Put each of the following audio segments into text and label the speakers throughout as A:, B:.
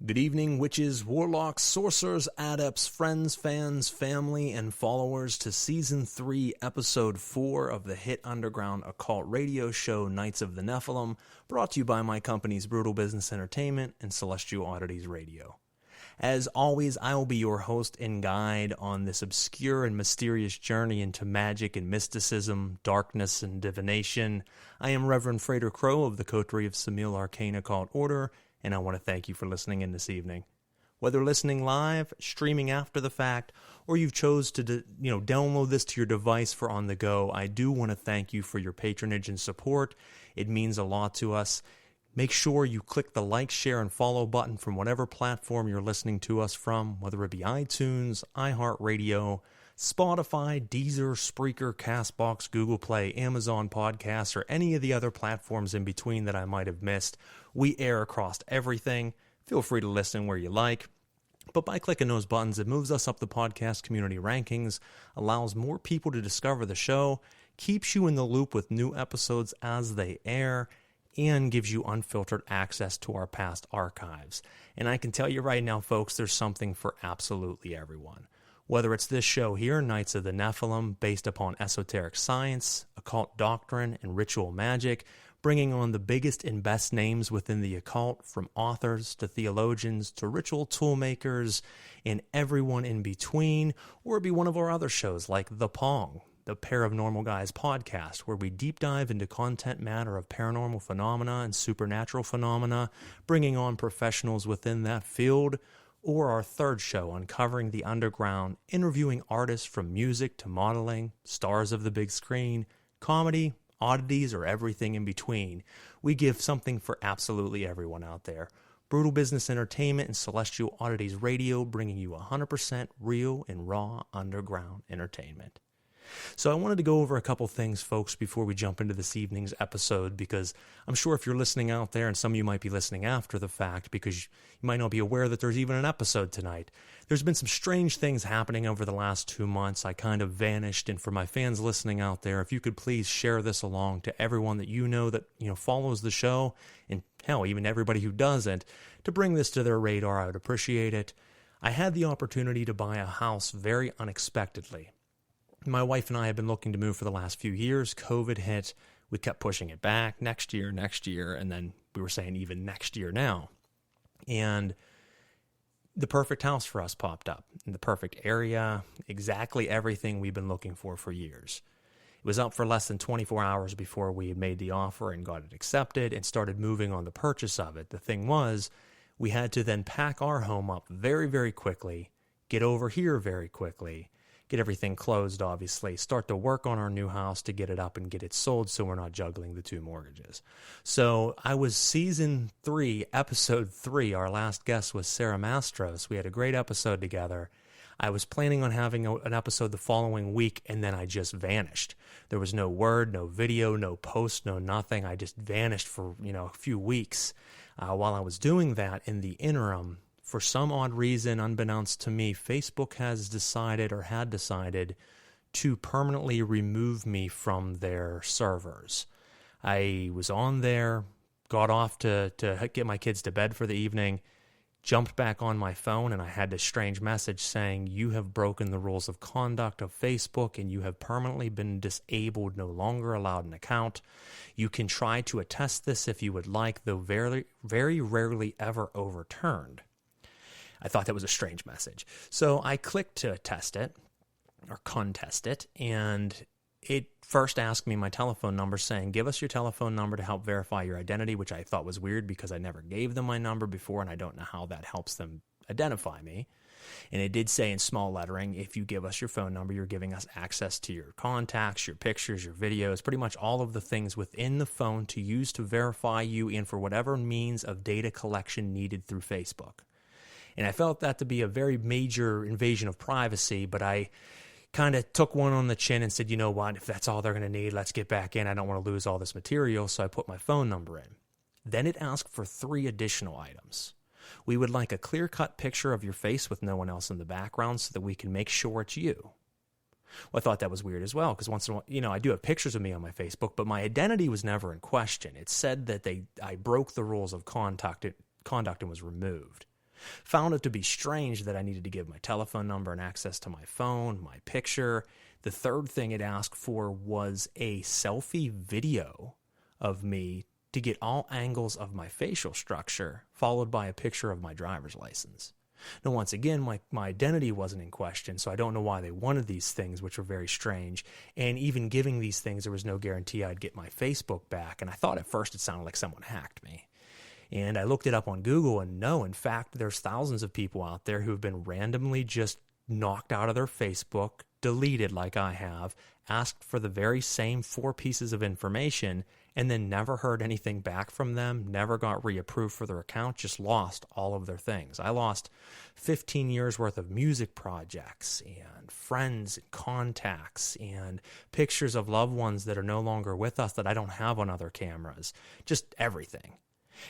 A: Good evening, witches, warlocks, sorcerers, adepts, friends, fans, family, and followers to Season 3, Episode 4 of the hit underground occult radio show Knights of the Nephilim, brought to you by my companies Brutal Business Entertainment and Celestial Oddities Radio. As always, I will be your host and guide on this obscure and mysterious journey into magic and mysticism, darkness and divination. I am Rev.Frater Crow of the Coterie of Semil Arcane Occult Order, and I want to thank you for listening in this evening. Whether listening live, streaming after the fact, or you've chose to download this to your device for on the go, I do want to thank you for your patronage and support. It means a lot to us. Make sure you click the like, share, and follow button from whatever platform you're listening to us from, whether it be iTunes, iHeartRadio, Spotify, Deezer, Spreaker, CastBox, Google Play, Amazon Podcasts, or any of the other platforms in between that I might have missed. We air across everything. Feel free to listen where you like. But by clicking those buttons, it moves us up the podcast community rankings, allows more people to discover the show, keeps you in the loop with new episodes as they air, and gives you unfiltered access to our past archives. And I can tell you right now, folks, there's something for absolutely everyone. Whether it's this show here, Knights of the Nephilim, based upon esoteric science, occult doctrine, and ritual magic, bringing on the biggest and best names within the occult, from authors to theologians to ritual toolmakers and everyone in between, or it'd be one of our other shows like The Pong, the Pair of Normal Guys podcast, where we deep dive into content matter of paranormal phenomena and supernatural phenomena, bringing on professionals within that field, or our third show, Uncovering the Underground, interviewing artists from music to modeling, stars of the big screen, comedy, oddities, or everything in between. We give something for absolutely everyone out there. Brutal Business Entertainment and Celestial Oddities Radio, bringing you 100% real and raw underground entertainment. So I wanted to go over a couple things, folks, before we jump into this evening's episode, because I'm sure if you're listening out there, and some of you might be listening after the fact, because you might not be aware that there's even an episode tonight. There's been some strange things happening over the last 2 months. I kind of vanished, and for my fans listening out there, if you could please share this along to everyone that you know that follows the show, and hell, even everybody who doesn't, to bring this to their radar, I would appreciate it. I had the opportunity to buy a house very unexpectedly. My wife and I have been looking to move for the last few years. COVID hit. We kept pushing it back next year, and then we were saying even next year now. And the perfect house for us popped up in the perfect area, exactly everything we've been looking for years. It was up for less than 24 hours before we had made the offer and got it accepted and started moving on the purchase of it. The thing was, we had to then pack our home up very, very quickly, get over here very quickly, get everything closed, obviously, start to work on our new house to get it up and get it sold so we're not juggling the two mortgages. So I was Season 3, Episode 3. Our last guest was Sarah Mastros. We had a great episode together. I was planning on having an episode the following week, and then I just vanished. There was no word, no video, no post, no nothing. I just vanished for a few weeks. While I was doing that, in the interim, for some odd reason, unbeknownst to me, Facebook had decided to permanently remove me from their servers. I was on there, got off to get my kids to bed for the evening, jumped back on my phone, and I had this strange message saying, "You have broken the rules of conduct of Facebook, and you have permanently been disabled, no longer allowed an account. You can try to attest this if you would like, though very, very rarely ever overturned." I thought that was a strange message. So I clicked to test it, or contest it, and it first asked me my telephone number, saying, "Give us your telephone number to help verify your identity," which I thought was weird because I never gave them my number before, and I don't know how that helps them identify me. And it did say in small lettering, if you give us your phone number, you're giving us access to your contacts, your pictures, your videos, pretty much all of the things within the phone to use to verify you and for whatever means of data collection needed through Facebook. And I felt that to be a very major invasion of privacy, but I kind of took one on the chin and said, you know what, if that's all they're going to need, let's get back in. I don't want to lose all this material, so I put my phone number in. Then it asked for 3 additional items. We would like a clear-cut picture of your face with no one else in the background so that we can make sure it's you. Well, I thought that was weird as well, because once in a while, I do have pictures of me on my Facebook, but my identity was never in question. It said that I broke the rules of conduct and was removed. Found it to be strange that I needed to give my telephone number and access to my phone, my picture. The third thing it asked for was a selfie video of me to get all angles of my facial structure, followed by a picture of my driver's license. Now, once again, my identity wasn't in question, so I don't know why they wanted these things, which were very strange. And even giving these things, there was no guarantee I'd get my Facebook back. And I thought at first it sounded like someone hacked me. And I looked it up on Google, and no, in fact, there's thousands of people out there who have been randomly just knocked out of their Facebook, deleted like I have, asked for the very same 4 pieces of information, and then never heard anything back from them, never got reapproved for their account, just lost all of their things. I lost 15 years worth of music projects and friends and contacts and pictures of loved ones that are no longer with us that I don't have on other cameras, just everything.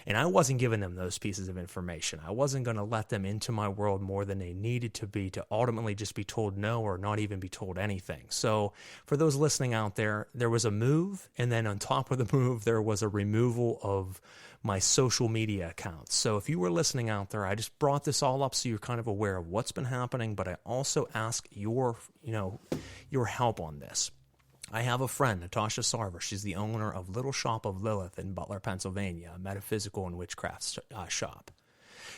A: And I wasn't giving them those pieces of information. I wasn't going to let them into my world more than they needed to be to ultimately just be told no or not even be told anything. So for those listening out there, there was a move, and then on top of the move, there was a removal of my social media accounts. So if you were listening out there, I just brought this all up so you're kind of aware of what's been happening, but I also ask your help on this. I have a friend, Natasha Sarver. She's the owner of Little Shop of Lilith in Butler, Pennsylvania, a metaphysical and witchcraft shop.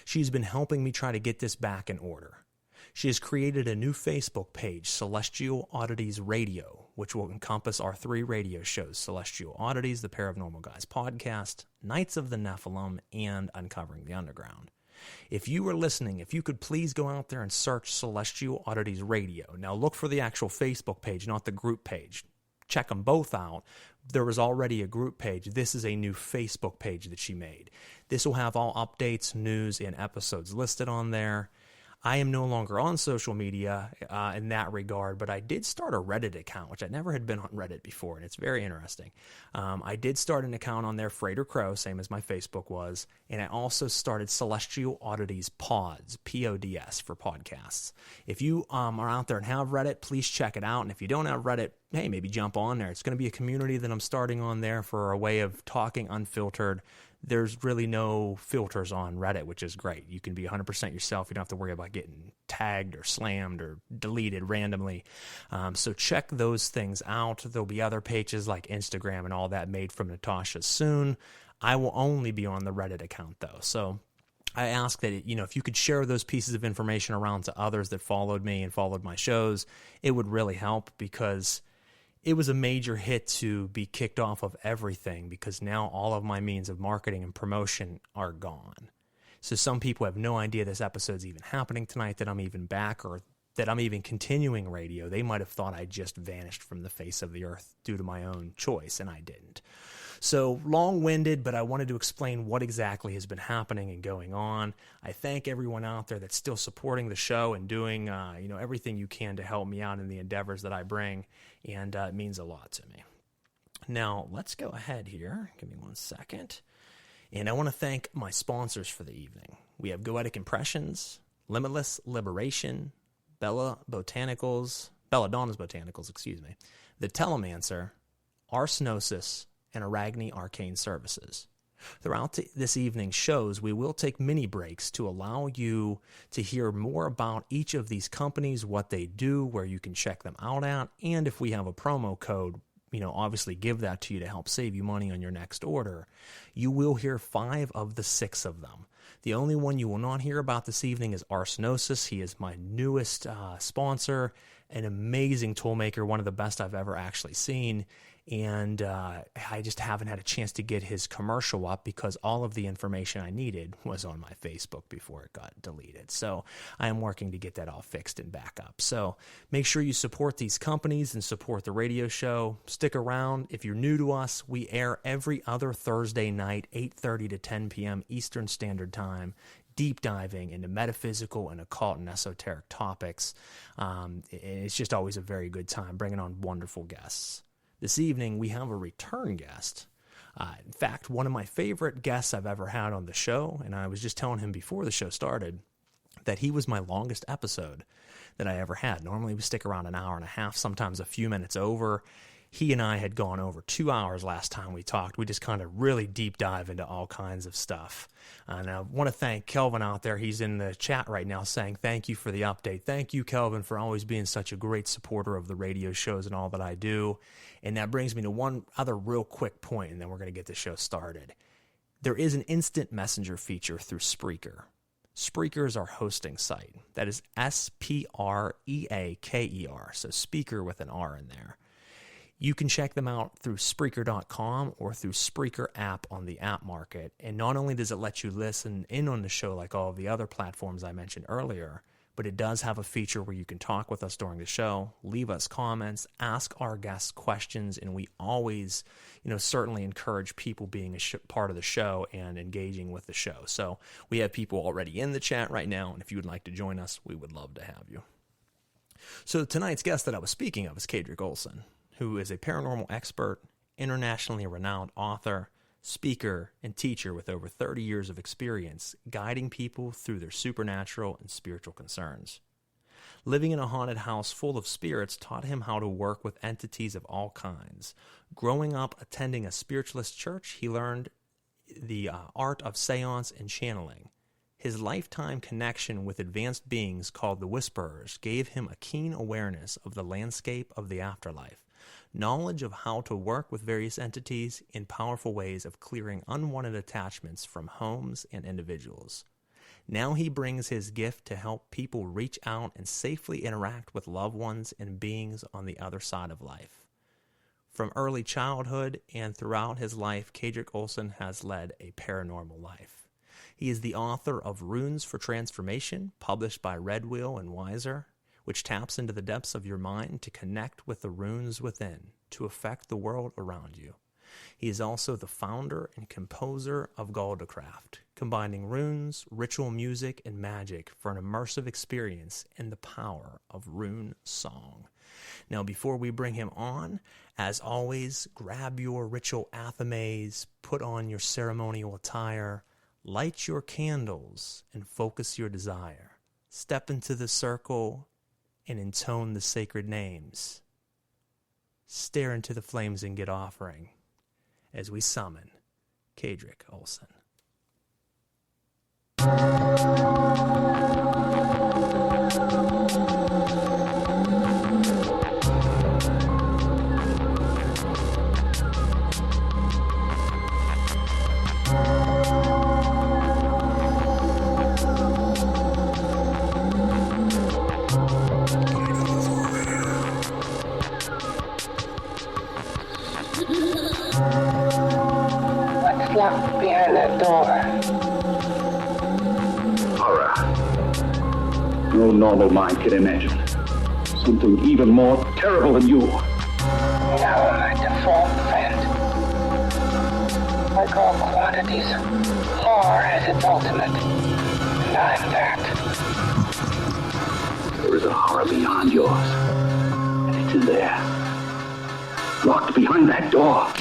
A: She's been helping me try to get this back in order. She has created a new Facebook page, Celestial Oddities Radio, which will encompass our 3 radio shows, Celestial Oddities, the Paranormal Guys podcast, Nights of the Nephilim, and Uncovering the Underground. If you were listening, if you could please go out there and search Celestial Oddities Radio. Now look for the actual Facebook page, not the group page. Check them both out. There was already a group page. This is a new Facebook page that she made. This will have all updates, news, and episodes listed on there. I am no longer on social media in that regard, but I did start a Reddit account, which I never had been on Reddit before, and it's very interesting. I did start an account on there, Frater Crow, same as my Facebook was, and I also started Celestial Oddities Pods, P-O-D-S, for podcasts. If you are out there and have Reddit, please check it out, and if you don't have Reddit, hey, maybe jump on there. It's going to be a community that I'm starting on there for a way of talking unfiltered. There's really no filters on Reddit, which is great. You can be 100% yourself. You don't have to worry about getting tagged or slammed or deleted randomly. So check those things out. There'll be other pages like Instagram and all that made from Natasha soon. I will only be on the Reddit account, though. So I ask that, if you could share those pieces of information around to others that followed me and followed my shows, it would really help, because it was a major hit to be kicked off of everything, because now all of my means of marketing and promotion are gone. So some people have no idea this episode's even happening tonight, that I'm even back, or that I'm even continuing radio. They might have thought I just vanished from the face of the earth due to my own choice, and I didn't. So long-winded, but I wanted to explain what exactly has been happening and going on. I thank everyone out there that's still supporting the show and doing everything you can to help me out in the endeavors that I bring, and it means a lot to me. Now, let's go ahead here. Give me 1 second. And I want to thank my sponsors for the evening. We have Goetic Impressions, Limitless Liberation, Belladonna's Botanicals, The Telemancer, Arsenosis, and Arachne Arcane Services. Throughout this evening's shows, we will take mini breaks to allow you to hear more about each of these companies, what they do, where you can check them out at, and if we have a promo code, obviously give that to you to help save you money on your next order. You will hear 5 of the 6 of them. The only one you will not hear about this evening is Arsenosis. He is my newest sponsor, an amazing toolmaker, one of the best I've ever actually seen. And I just haven't had a chance to get his commercial up, because all of the information I needed was on my Facebook before it got deleted. So I am working to get that all fixed and back up. So make sure you support these companies and support the radio show. Stick around. If you're new to us, we air every other Thursday night, 8:30 to 10 p.m. Eastern Standard Time, deep diving into metaphysical and occult and esoteric topics. It's just always a very good time, bringing on wonderful guests. This evening, we have a return guest. In fact, one of my favorite guests I've ever had on the show, and I was just telling him before the show started that he was my longest episode that I ever had. Normally, we stick around an hour and a half, sometimes a few minutes over. he and I had gone over 2 hours last time we talked. We just kind of really deep dive into all kinds of stuff. And I want to thank Kelvin out there. He's in the chat right now saying, thank you for the update. Thank you, Kelvin, for always being such a great supporter of the radio shows and all that I do. And that brings me to one other real quick point, and then we're going to get the show started. There is an instant messenger feature through Spreaker. Spreaker is our hosting site. That is Spreaker, so speaker with an R in there. You can check them out through Spreaker.com or through Spreaker app on the app market. And not only does it let you listen in on the show like all of the other platforms I mentioned earlier, but it does have a feature where you can talk with us during the show, leave us comments, ask our guests questions, and we always, certainly encourage people being a part of the show and engaging with the show. So we have people already in the chat right now, and if you would like to join us, we would love to have you. So tonight's guest that I was speaking of is Kaedrich Olsen, who is a paranormal expert, internationally renowned author, speaker, and teacher with over 30 years of experience guiding people through their supernatural and spiritual concerns. Living in a haunted house full of spirits taught him how to work with entities of all kinds. Growing up attending a spiritualist church, he learned the art of seance and channeling. His lifetime connection with advanced beings called the Whisperers gave him a keen awareness of the landscape of the afterlife, knowledge of how to work with various entities in powerful ways of clearing unwanted attachments from homes and individuals. Now he brings his gift to help people reach out and safely interact with loved ones and beings on the other side of life. From early childhood and throughout his life, Kaedrich Olsen has led a paranormal life. He is the author of Runes for Transformation, published by Red Wheel and Wiser, which taps into the depths of your mind to connect with the runes within, to affect the world around you. He is also the founder and composer of Goldecraft, combining runes, ritual music, and magic for an immersive experience in the power of rune song. Now, before we bring him on, as always, grab your ritual athames, put on your ceremonial attire, light your candles, and focus your desire. Step into the circle and intone the sacred names. Stare into the flames and get offering as we summon Kaedrich Olsen.
B: What's locked behind that door?
C: Horror. No normal mind can imagine. Something even more terrible than you.
B: Now my default friend. Like all quantities, horror has its ultimate. And I'm that.
C: There is a horror beyond yours. And it's in there. Locked behind that door.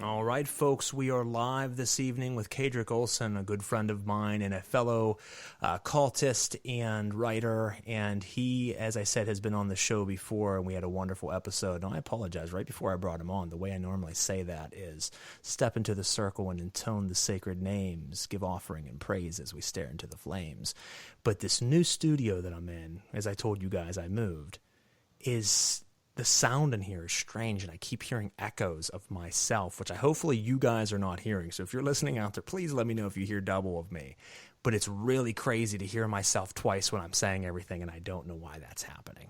A: All right, folks, we are live this evening with Kaedrich Olsen, a good friend of mine and a fellow cultist and writer. And he, as I said, has been on the show before, and we had a wonderful episode. And I apologize. Right before I brought him on, the way I normally say that is step into the circle and intone the sacred names, give offering and praise as we stare into the flames. But this new studio that I'm in, as I told you guys I moved, is the sound in here is strange, and I keep hearing echoes of myself, which hopefully you guys are not hearing. So if you're listening out there, please let me know if you hear double of me. But it's really crazy to hear myself twice when I'm saying everything, and I don't know why that's happening.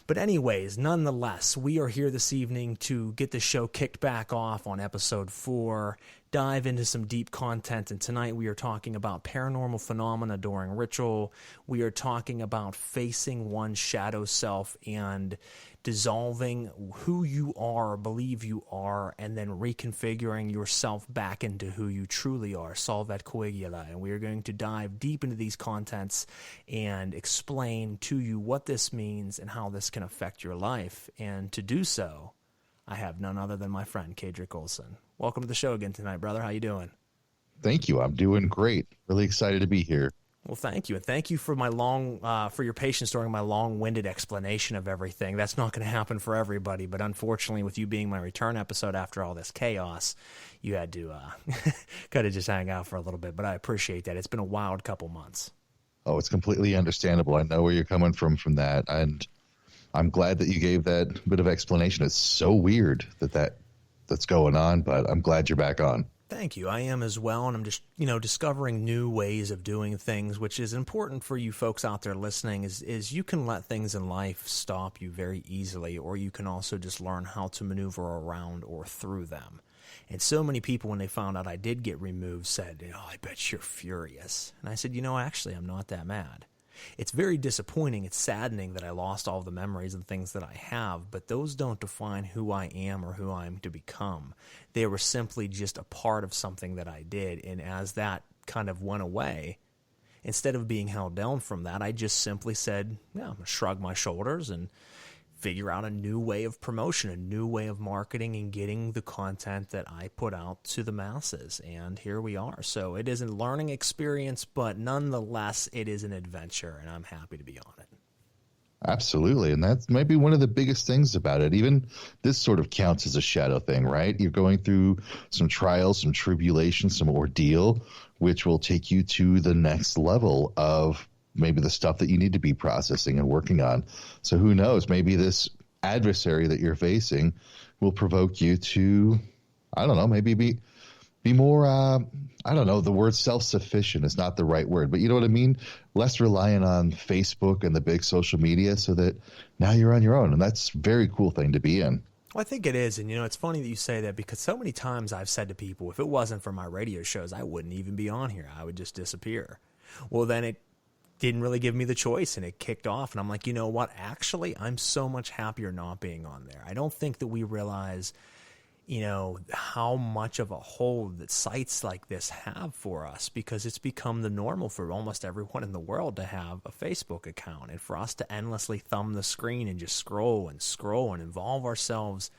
A: But anyways, nonetheless, we are here this evening to get the show kicked back off on episode 4, dive into some deep content, and tonight we are talking about paranormal phenomena during ritual. We are talking about facing one's shadow self and dissolving who you are, believe you are, and then reconfiguring yourself back into who you truly are. Solve that coagula. And we are going to dive deep into these contents and explain to you what this means and how this can affect your life. And to do so, I have none other than my friend Kaedrich Olsen. Welcome to the show again tonight, brother. How you doing?
D: Thank you. I'm doing great. Really excited to be here.
A: Well, thank you. And thank you for for your patience during my long-winded explanation of everything. That's not going to happen for everybody, but unfortunately, with you being my return episode after all this chaos, you had to kind of just hang out for a little bit, but I appreciate that. It's been a wild couple months.
D: Oh, it's completely understandable. I know where you're coming from that, and I'm glad that you gave that bit of explanation. It's so weird that's going on, but I'm glad you're back on.
A: Thank you. I am as well, and I'm just, discovering new ways of doing things, which is important for you folks out there listening, is you can let things in life stop you very easily, or you can also just learn how to maneuver around or through them. And so many people, when they found out I did get removed, said, I bet you're furious. And I said, actually, I'm not that mad. It's very disappointing. It's saddening that I lost all the memories and things that I have, but those don't define who I am or who I'm to become. They were simply just a part of something that I did, and as that kind of went away, instead of being held down from that, I just simply said, I'm going to shrug my shoulders and figure out a new way of promotion, a new way of marketing and getting the content that I put out to the masses. And here we are. So it is a learning experience, but nonetheless, it is an adventure, and I'm happy to be on it.
D: Absolutely. And that's maybe one of the biggest things about it. Even this sort of counts as a shadow thing, right? You're going through some trials, some tribulation, some ordeal, which will take you to the next level of maybe the stuff that you need to be processing and working on. So who knows, maybe this adversary that you're facing will provoke you to, maybe be more, the word self-sufficient is not the right word, but you know what I mean? Less reliant on Facebook and the big social media, so that now you're on your own. And that's a very cool thing to be in.
A: Well, I think it is. And, it's funny that you say that, because so many times I've said to people, if it wasn't for my radio shows, I wouldn't even be on here. I would just disappear. Well, then it didn't really give me the choice, and it kicked off. And I'm like, you know what? Actually, I'm so much happier not being on there. I don't think that we realize, how much of a hold that sites like this have for us, because it's become the normal for almost everyone in the world to have a Facebook account, and for us to endlessly thumb the screen and just scroll and involve ourselves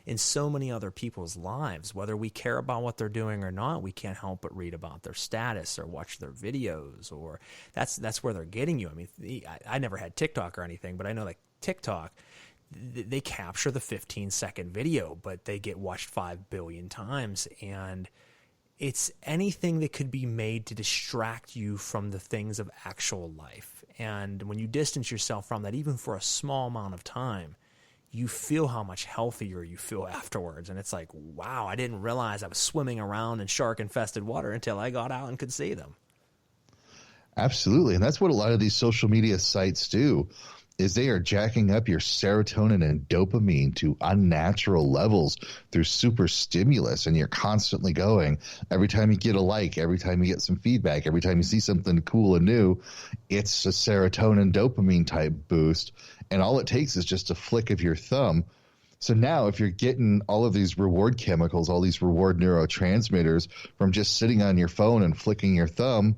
A: in so many other people's lives. Whether we care about what they're doing or not, we can't help but read about their status or watch their videos, or that's where they're getting you. I mean, I never had TikTok or anything, but I know like TikTok, they capture the 15-second video, but they get watched 5 billion times, and it's anything that could be made to distract you from the things of actual life. And when you distance yourself from that, even for a small amount of time, you feel how much healthier you feel afterwards. And it's like, wow, I didn't realize I was swimming around in shark-infested water until I got out and could see them.
D: Absolutely. And that's what a lot of these social media sites do, is they are jacking up your serotonin and dopamine to unnatural levels through super stimulus. And you're constantly going, every time you get a like, every time you get some feedback, every time you see something cool and new, it's a serotonin dopamine type boost. And all it takes is just a flick of your thumb. So now if you're getting all of these reward chemicals, all these reward neurotransmitters from just sitting on your phone and flicking your thumb,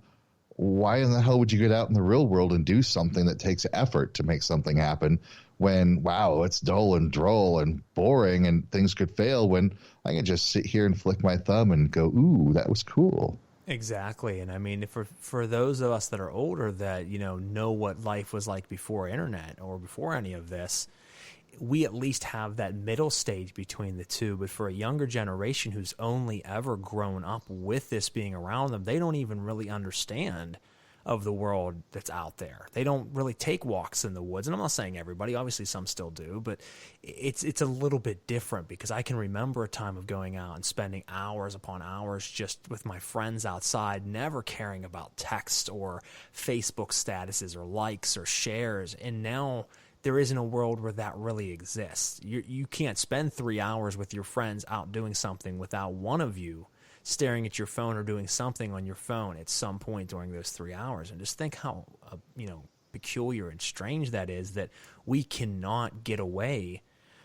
D: why in the hell would you get out in the real world and do something that takes effort to make something happen when, wow, it's dull and droll and boring and things could fail, when I can just sit here and flick my thumb and go, ooh, that was cool.
A: Exactly. And I mean, for those of us that are older that, know what life was like before internet or before any of this, we at least have that middle stage between the two. But for a younger generation who's only ever grown up with this being around them, they don't even really understand of the world that's out there. They don't really take walks in the woods. And I'm not saying everybody, obviously some still do, but it's a little bit different, because I can remember a time of going out and spending hours upon hours just with my friends outside, never caring about text or Facebook statuses or likes or shares. And now there isn't a world where that really exists. You can't spend 3 hours with your friends out doing something without one of you staring at your phone or doing something on your phone at some point during those 3 hours. And just think how peculiar and strange that is, that we cannot get away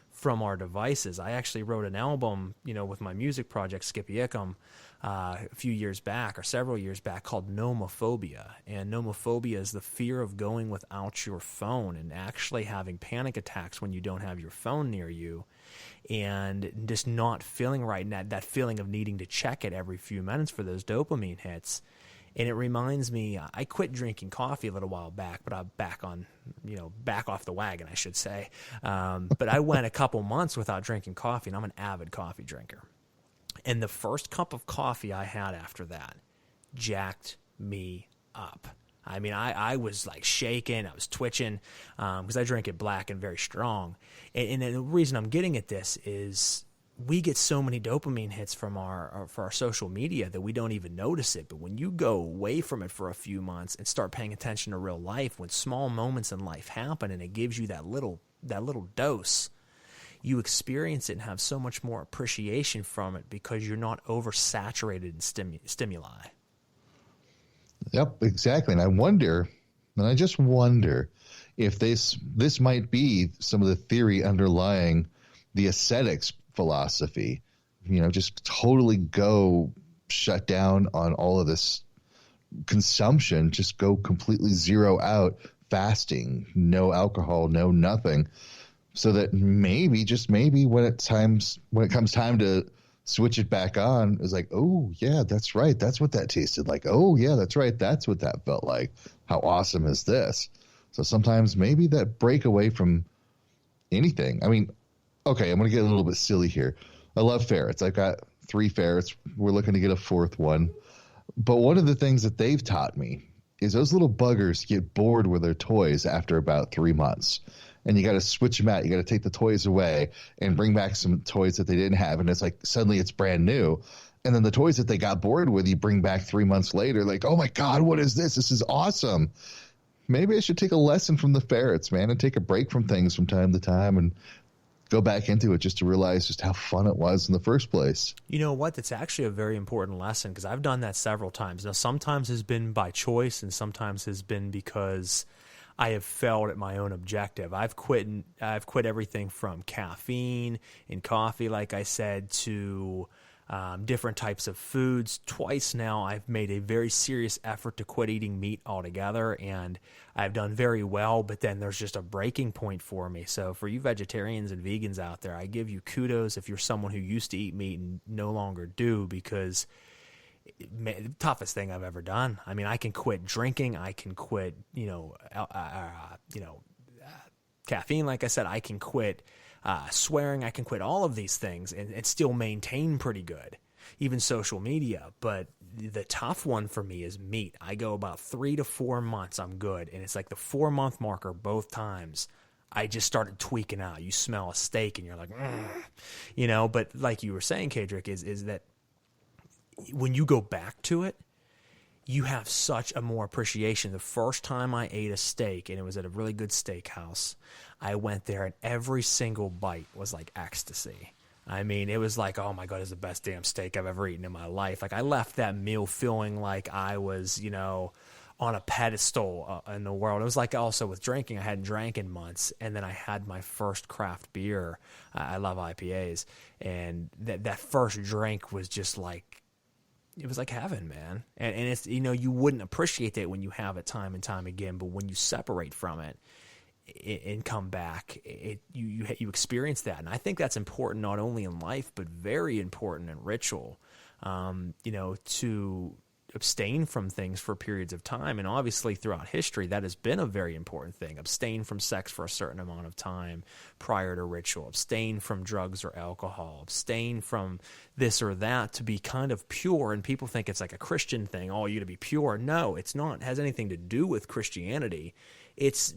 A: from our devices. I actually wrote an album, with my music project, Skippy Ickham, a few years back, or several years back, called Nomophobia. And nomophobia is the fear of going without your phone and actually having panic attacks when you don't have your phone near you, and just not feeling right, and that feeling of needing to check it every few minutes for those dopamine hits. And it reminds me, I quit drinking coffee a little while back, but I'm back off the wagon, I should say. But I went a couple months without drinking coffee, and I'm an avid coffee drinker. And the first cup of coffee I had after that jacked me up. I mean, I was like shaking, I was twitching, because I drink it black and very strong. And the reason I'm getting at this is we get so many dopamine hits from our social media that we don't even notice it. But when you go away from it for a few months and start paying attention to real life, when small moments in life happen and it gives you that little dose, you experience it and have so much more appreciation from it because you're not oversaturated in stimuli.
D: Yep, exactly. And I just wonder if this might be some of the theory underlying the ascetics philosophy, just totally go shut down on all of this consumption, just go completely zero out, fasting, no alcohol, no nothing, so that maybe, just maybe, when it comes time to switch it back on, it's like, oh yeah, that's right, that's what that tasted like. Oh yeah, that's right, that's what that felt like. How awesome is this? So sometimes maybe that break away from anything. I mean, okay, I'm going to get a little bit silly here. I love ferrets. I've got 3 ferrets. We're looking to get a 4th one. But one of the things that they've taught me is those little buggers get bored with their toys after about 3 months. And you got to switch them out. You got to take the toys away and bring back some toys that they didn't have. And it's like suddenly it's brand new. And then the toys that they got bored with, you bring back 3 months later, like, oh my God, what is this? This is awesome. Maybe I should take a lesson from the ferrets, man, and take a break from things from time to time and go back into it just to realize just how fun it was in the first place.
A: You know what? That's actually a very important lesson, because I've done that several times. Now, sometimes it's been by choice, and sometimes has been because I have failed at my own objective. I've quit everything from caffeine and coffee, like I said, to different types of foods. Twice now I've made a very serious effort to quit eating meat altogether, and I've done very well, but then there's just a breaking point for me. So for you vegetarians and vegans out there, I give you kudos if you're someone who used to eat meat and no longer do, because the toughest thing I've ever done. I mean, I can quit drinking, I can quit, caffeine, like I said, I can quit swearing, I can quit all of these things and still maintain pretty good, even social media. But the tough one for me is meat. I go about 3 to 4 months, I'm good. And it's like the 4-month marker both times, I just started tweaking out. You smell a steak and you're like, but like you were saying, Kaedrich, is that when you go back to it, you have such a more appreciation. The first time I ate a steak, and it was at a really good steakhouse, I went there and every single bite was like ecstasy. I mean, it was like, oh my God, it's the best damn steak I've ever eaten in my life. Like, I left that meal feeling like I was, on a pedestal in the world. It was like also with drinking. I hadn't drank in months, and then I had my first craft beer. I love IPAs, and that first drink was just like, it was like heaven, man. And it's, you wouldn't appreciate that when you have it time and time again, but when you separate from it and come back, you experience that. And I think that's important not only in life, but very important in ritual, to abstain from things for periods of time. And obviously throughout history, that has been a very important thing. Abstain from sex for a certain amount of time prior to ritual. Abstain from drugs or alcohol. Abstain from this or that to be kind of pure. And people think it's like a Christian thing. Oh, you to be pure. No, it's not. It has anything to do with Christianity. It's,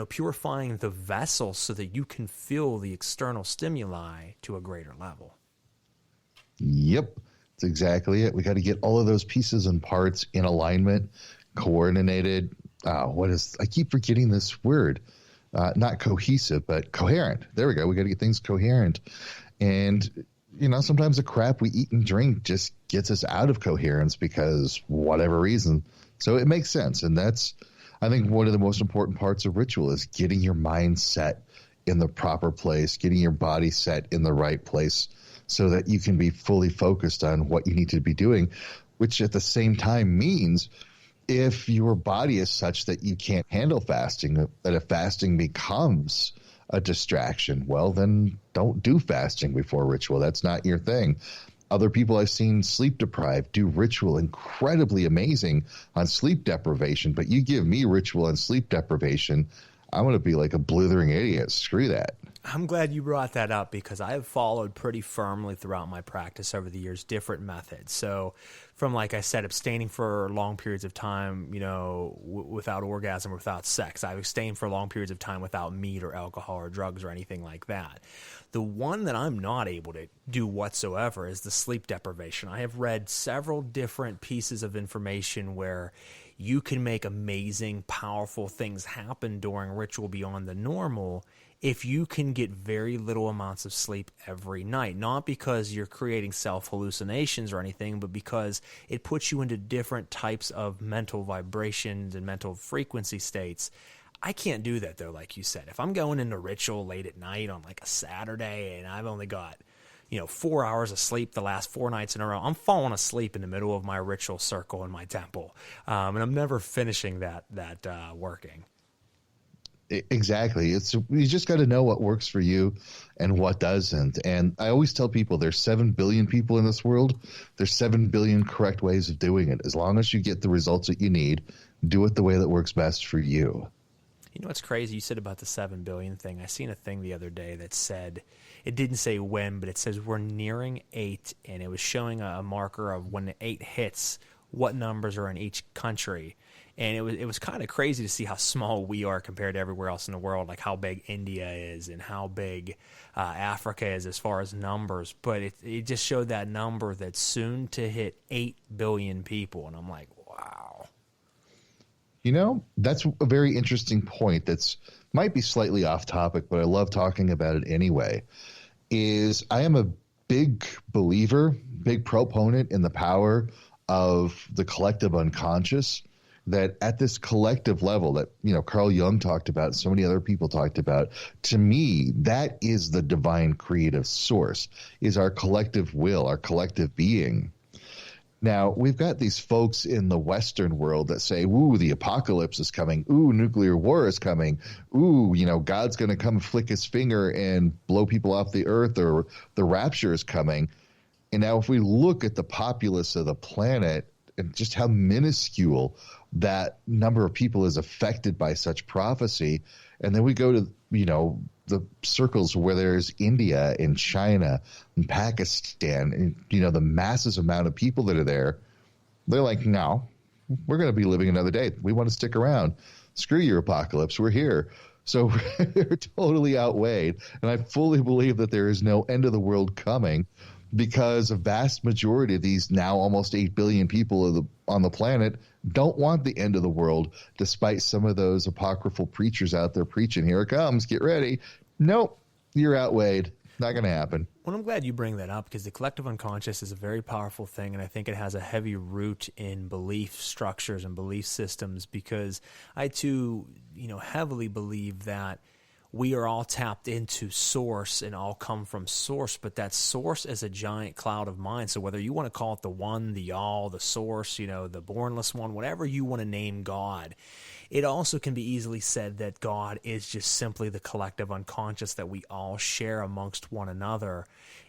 A: purifying the vessel so that you can feel the external stimuli to a greater level.
D: Yep. That's exactly it. We got to get all of those pieces and parts in alignment, coordinated. I keep forgetting this word. Not cohesive, but coherent. There we go. We got to get things coherent. And, sometimes the crap we eat and drink just gets us out of coherence because whatever reason. So it makes sense. And that's, I think, one of the most important parts of ritual is getting your mind set in the proper place, getting your body set in the right place, so that you can be fully focused on what you need to be doing, which at the same time means if your body is such that you can't handle fasting, that if fasting becomes a distraction, well, then don't do fasting before ritual. That's not your thing. Other people I've seen sleep deprived do ritual incredibly amazing on sleep deprivation. But you give me ritual and sleep deprivation, I'm going to be like a blithering idiot. Screw that.
A: I'm glad you brought that up because I have followed pretty firmly throughout my practice over the years different methods. So from, like I said, abstaining for long periods of time, without orgasm or without sex. I've abstained for long periods of time without meat or alcohol or drugs or anything like that. The one that I'm not able to do whatsoever is the sleep deprivation. I have read several different pieces of information where you can make amazing, powerful things happen during ritual beyond the normal if you can get very little amounts of sleep every night. Not because you're creating self-hallucinations or anything, but because it puts you into different types of mental vibrations and mental frequency states. I can't do that, though, like you said. If I'm going into ritual late at night on like a Saturday and I've only got 4 hours of sleep the last 4 nights in a row, I'm falling asleep in the middle of my ritual circle in my temple. And I'm never finishing that working.
D: Exactly. You just got to know what works for you and what doesn't. And I always tell people there's 7 billion people in this world. There's 7 billion correct ways of doing it. As long as you get the results that you need, do it the way that works best for you.
A: You know what's crazy? You said about the 7 billion thing. I seen a thing the other day that said, it didn't say when, but it says we're nearing 8, and it was showing a marker of when the 8 hits, what numbers are in each country. And it was kind of crazy to see how small we are compared to everywhere else in the world, like how big India is and how big Africa is as far as numbers. But it just showed that number that's soon to hit 8 billion people. And I'm like, wow.
D: That's a very interesting point that's might be slightly off topic, but I love talking about it anyway, is I am a big believer, big proponent in the power of the collective unconscious, that at this collective level that, Carl Jung talked about, so many other people talked about, to me, that is the divine creative source, is our collective will, our collective being. Now, we've got these folks in the Western world that say, ooh, the apocalypse is coming. Ooh, nuclear war is coming. Ooh, God's going to come flick his finger and blow people off the earth, or the rapture is coming. And now if we look at the populace of the planet and just how minuscule that number of people is affected by such prophecy, and then we go to, the circles where there's India and China and Pakistan and, the masses amount of people that are there, they're like, no, we're going to be living another day. We want to stick around. Screw your apocalypse. We're here. So we're totally outweighed. And I fully believe that there is no end of the world coming, because a vast majority of these now almost 8 billion people on the planet don't want the end of the world, despite some of those apocryphal preachers out there preaching, here it comes, get ready. Nope, you're outweighed. Not going to happen.
A: Well, I'm glad you bring that up, because the collective unconscious is a very powerful thing, and I think it has a heavy root in belief structures and belief systems, because I, too, heavily believe that we are all tapped into source and all come from source, but that source is a giant cloud of mind. So whether you want to call it the one, the all, the source, the bornless one, whatever you want to name God, it also can be easily said that God is just simply the collective unconscious that we all share amongst one another.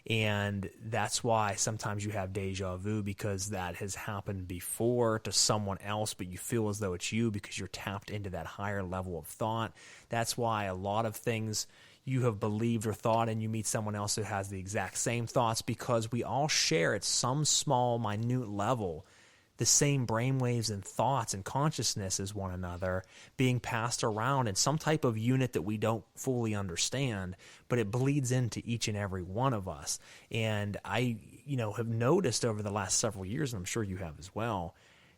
A: And that's why sometimes you have deja vu, because that has happened before to someone else, but you feel as though it's you because you're tapped into that higher level of thought. That's why a lot of things you have believed or thought, and you meet someone else who has the exact same thoughts, because we all share at some small, minute level the same brainwaves and thoughts and consciousness as one another, being passed around in some type of unit that we don't fully understand, but it bleeds into each and every one of us. And I, have noticed over the last several years, and I'm sure you have as well,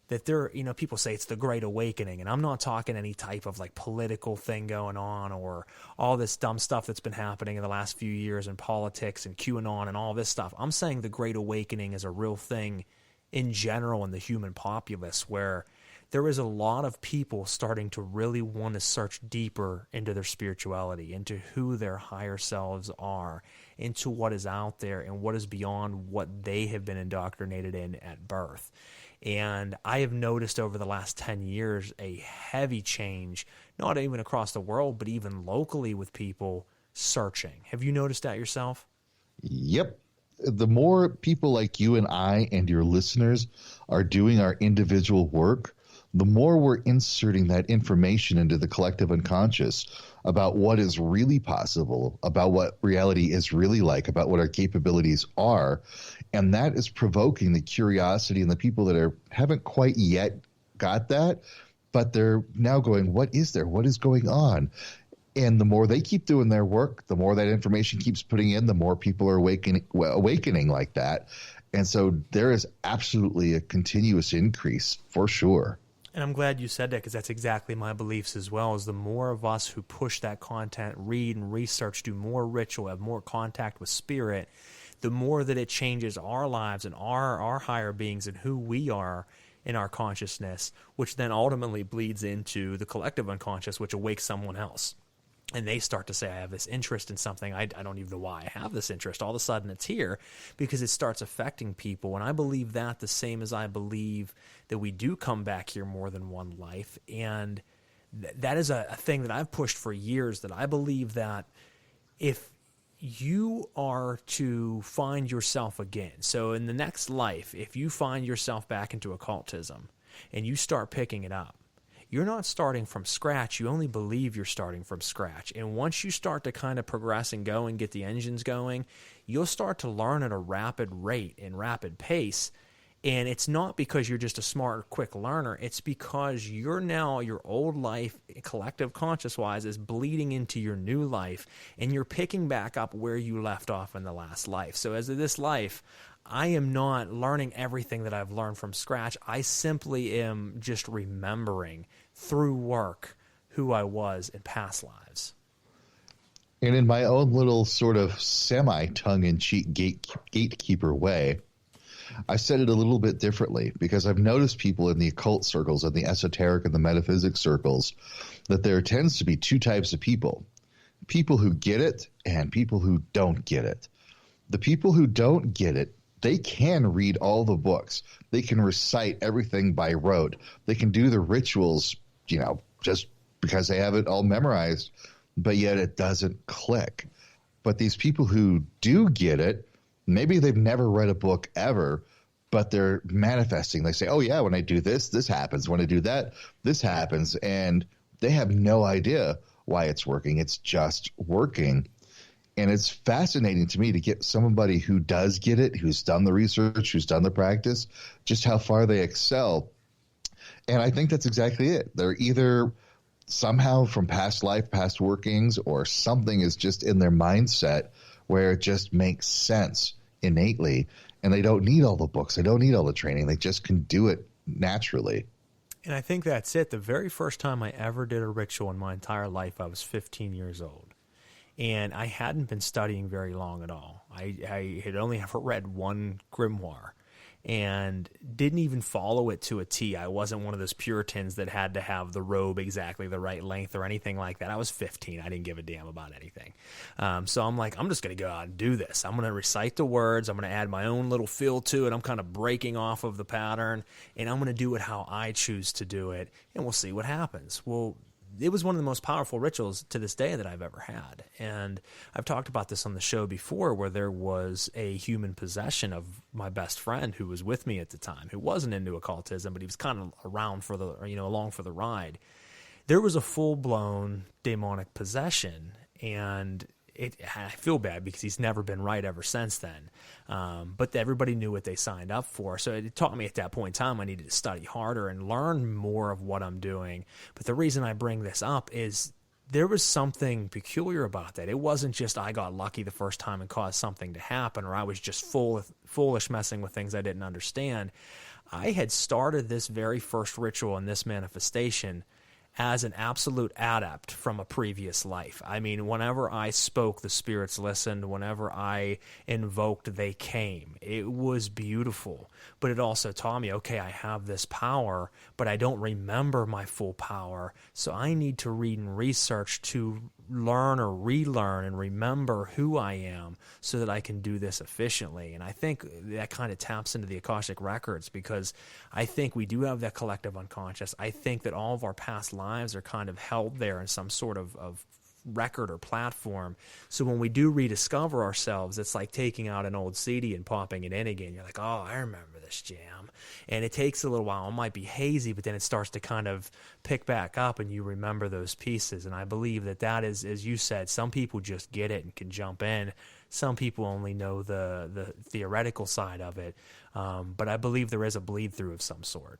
A: that there, people say it's the Great Awakening, and I'm not talking any type of like political thing going on or all this dumb stuff that's been happening in the last few years in politics and QAnon and all this stuff. I'm saying the Great Awakening is a real thing in general in the human populace, where there is a lot of people starting to really want to search deeper into their spirituality, into who their higher selves are, into what is out there and what is beyond what they have been indoctrinated in at birth. And I have noticed over the last 10 years a heavy change, not even across the world, but even locally with people searching. Have you noticed that yourself?
D: Yep. the more people like you and I and your listeners are doing our individual work, the more we're inserting that information into the collective unconscious about what is really possible, about what reality is really like, about what our capabilities are. And that is provoking the curiosity in the people that haven't quite yet got that, but they're now going, what is there? What is going on? And the more they keep doing their work, the more that information keeps putting in, the more people are awakening like that. And so there is absolutely a continuous increase for sure.
A: And I'm glad you said that, because that's exactly my beliefs as well, is the more of us who push that content, read and research, do more ritual, have more contact with spirit, the more that it changes our lives and our higher beings and who we are in our consciousness, which then ultimately bleeds into the collective unconscious, which awakes someone else. And they start to say, I have this interest in something. I don't even know why I have this interest. All of a sudden it's here because it starts affecting people. And I believe that the same as I believe that we do come back here more than one life. And that is a thing that I've pushed for years, that I believe that if you are to find yourself again, so in the next life, if you find yourself back into occultism and you start picking it up, you're not starting from scratch. You only believe you're starting from scratch. And once you start to kind of progress and go and get the engines going, you'll start to learn at a rapid rate and rapid pace. And it's not because you're just a smart, quick learner. It's because you're now, your old life, collective conscious-wise, is bleeding into your new life. And you're picking back up where you left off in the last life. So as of this life, I am not learning everything that I've learned from scratch. I simply am just remembering through work who I was in past lives.
D: And in my own little sort of semi-tongue-in-cheek gatekeeper way, I said it a little bit differently, because I've noticed people in the occult circles and the esoteric and the metaphysics circles that there tends to be two types of people who get it and people who don't get it. The people who don't get it, they can read all the books. They can recite everything by rote. They can do the rituals, just because they have it all memorized, but yet it doesn't click. But these people who do get it, maybe they've never read a book ever, but they're manifesting. They say, oh yeah, when I do this, this happens. When I do that, this happens. And they have no idea why it's working. It's just working. And it's fascinating to me to get somebody who does get it, who's done the research, who's done the practice, just how far they excel. And I think that's exactly it. They're either somehow from past life, past workings, or something is just in their mindset where it just makes sense innately. And they don't need all the books. They don't need all the training. They just can do it naturally.
A: And I think that's it. The very first time I ever did a ritual in my entire life, I was 15 years old. And I hadn't been studying very long at all. I had only ever read one grimoire and didn't even follow it to a T. I wasn't one of those Puritans that had to have the robe exactly the right length or anything like that. I was 15. I didn't give a damn about anything. So I'm like, I'm just going to go out and do this. I'm going to recite the words. I'm going to add my own little feel to it. I'm kind of breaking off of the pattern, and I'm going to do it how I choose to do it, and we'll see what happens. Well, it was one of the most powerful rituals to this day that I've ever had. And I've talked about this on the show before, where there was a human possession of my best friend who was with me at the time, who wasn't into occultism, but he was kind of around for along for the ride. There was a full-blown demonic possession, and I feel bad because he's never been right ever since then. But everybody knew what they signed up for. So it taught me at that point in time I needed to study harder and learn more of what I'm doing. But the reason I bring this up is there was something peculiar about that. It wasn't just I got lucky the first time and caused something to happen, or I was just foolish messing with things I didn't understand. I had started this very first ritual and this manifestation as an absolute adept from a previous life. I mean, whenever I spoke, the spirits listened. Whenever I invoked, they came. It was beautiful. But it also taught me, okay, I have this power, but I don't remember my full power. So I need to read and research to learn or relearn and remember who I am so that I can do this efficiently. And I think that kind of taps into the Akashic Records, because I think we do have that collective unconscious. I think that all of our past lives are kind of held there in some sort of record or platform. So when we do rediscover ourselves, it's like taking out an old CD and popping it in again. You're like, oh, I remember this jam. And it takes a little while. It might be hazy, but then it starts to kind of pick back up and you remember those pieces. And I believe that is, as you said, some people just get it and can jump in. Some people only know the theoretical side of it. But I believe there is a bleed through of some sort.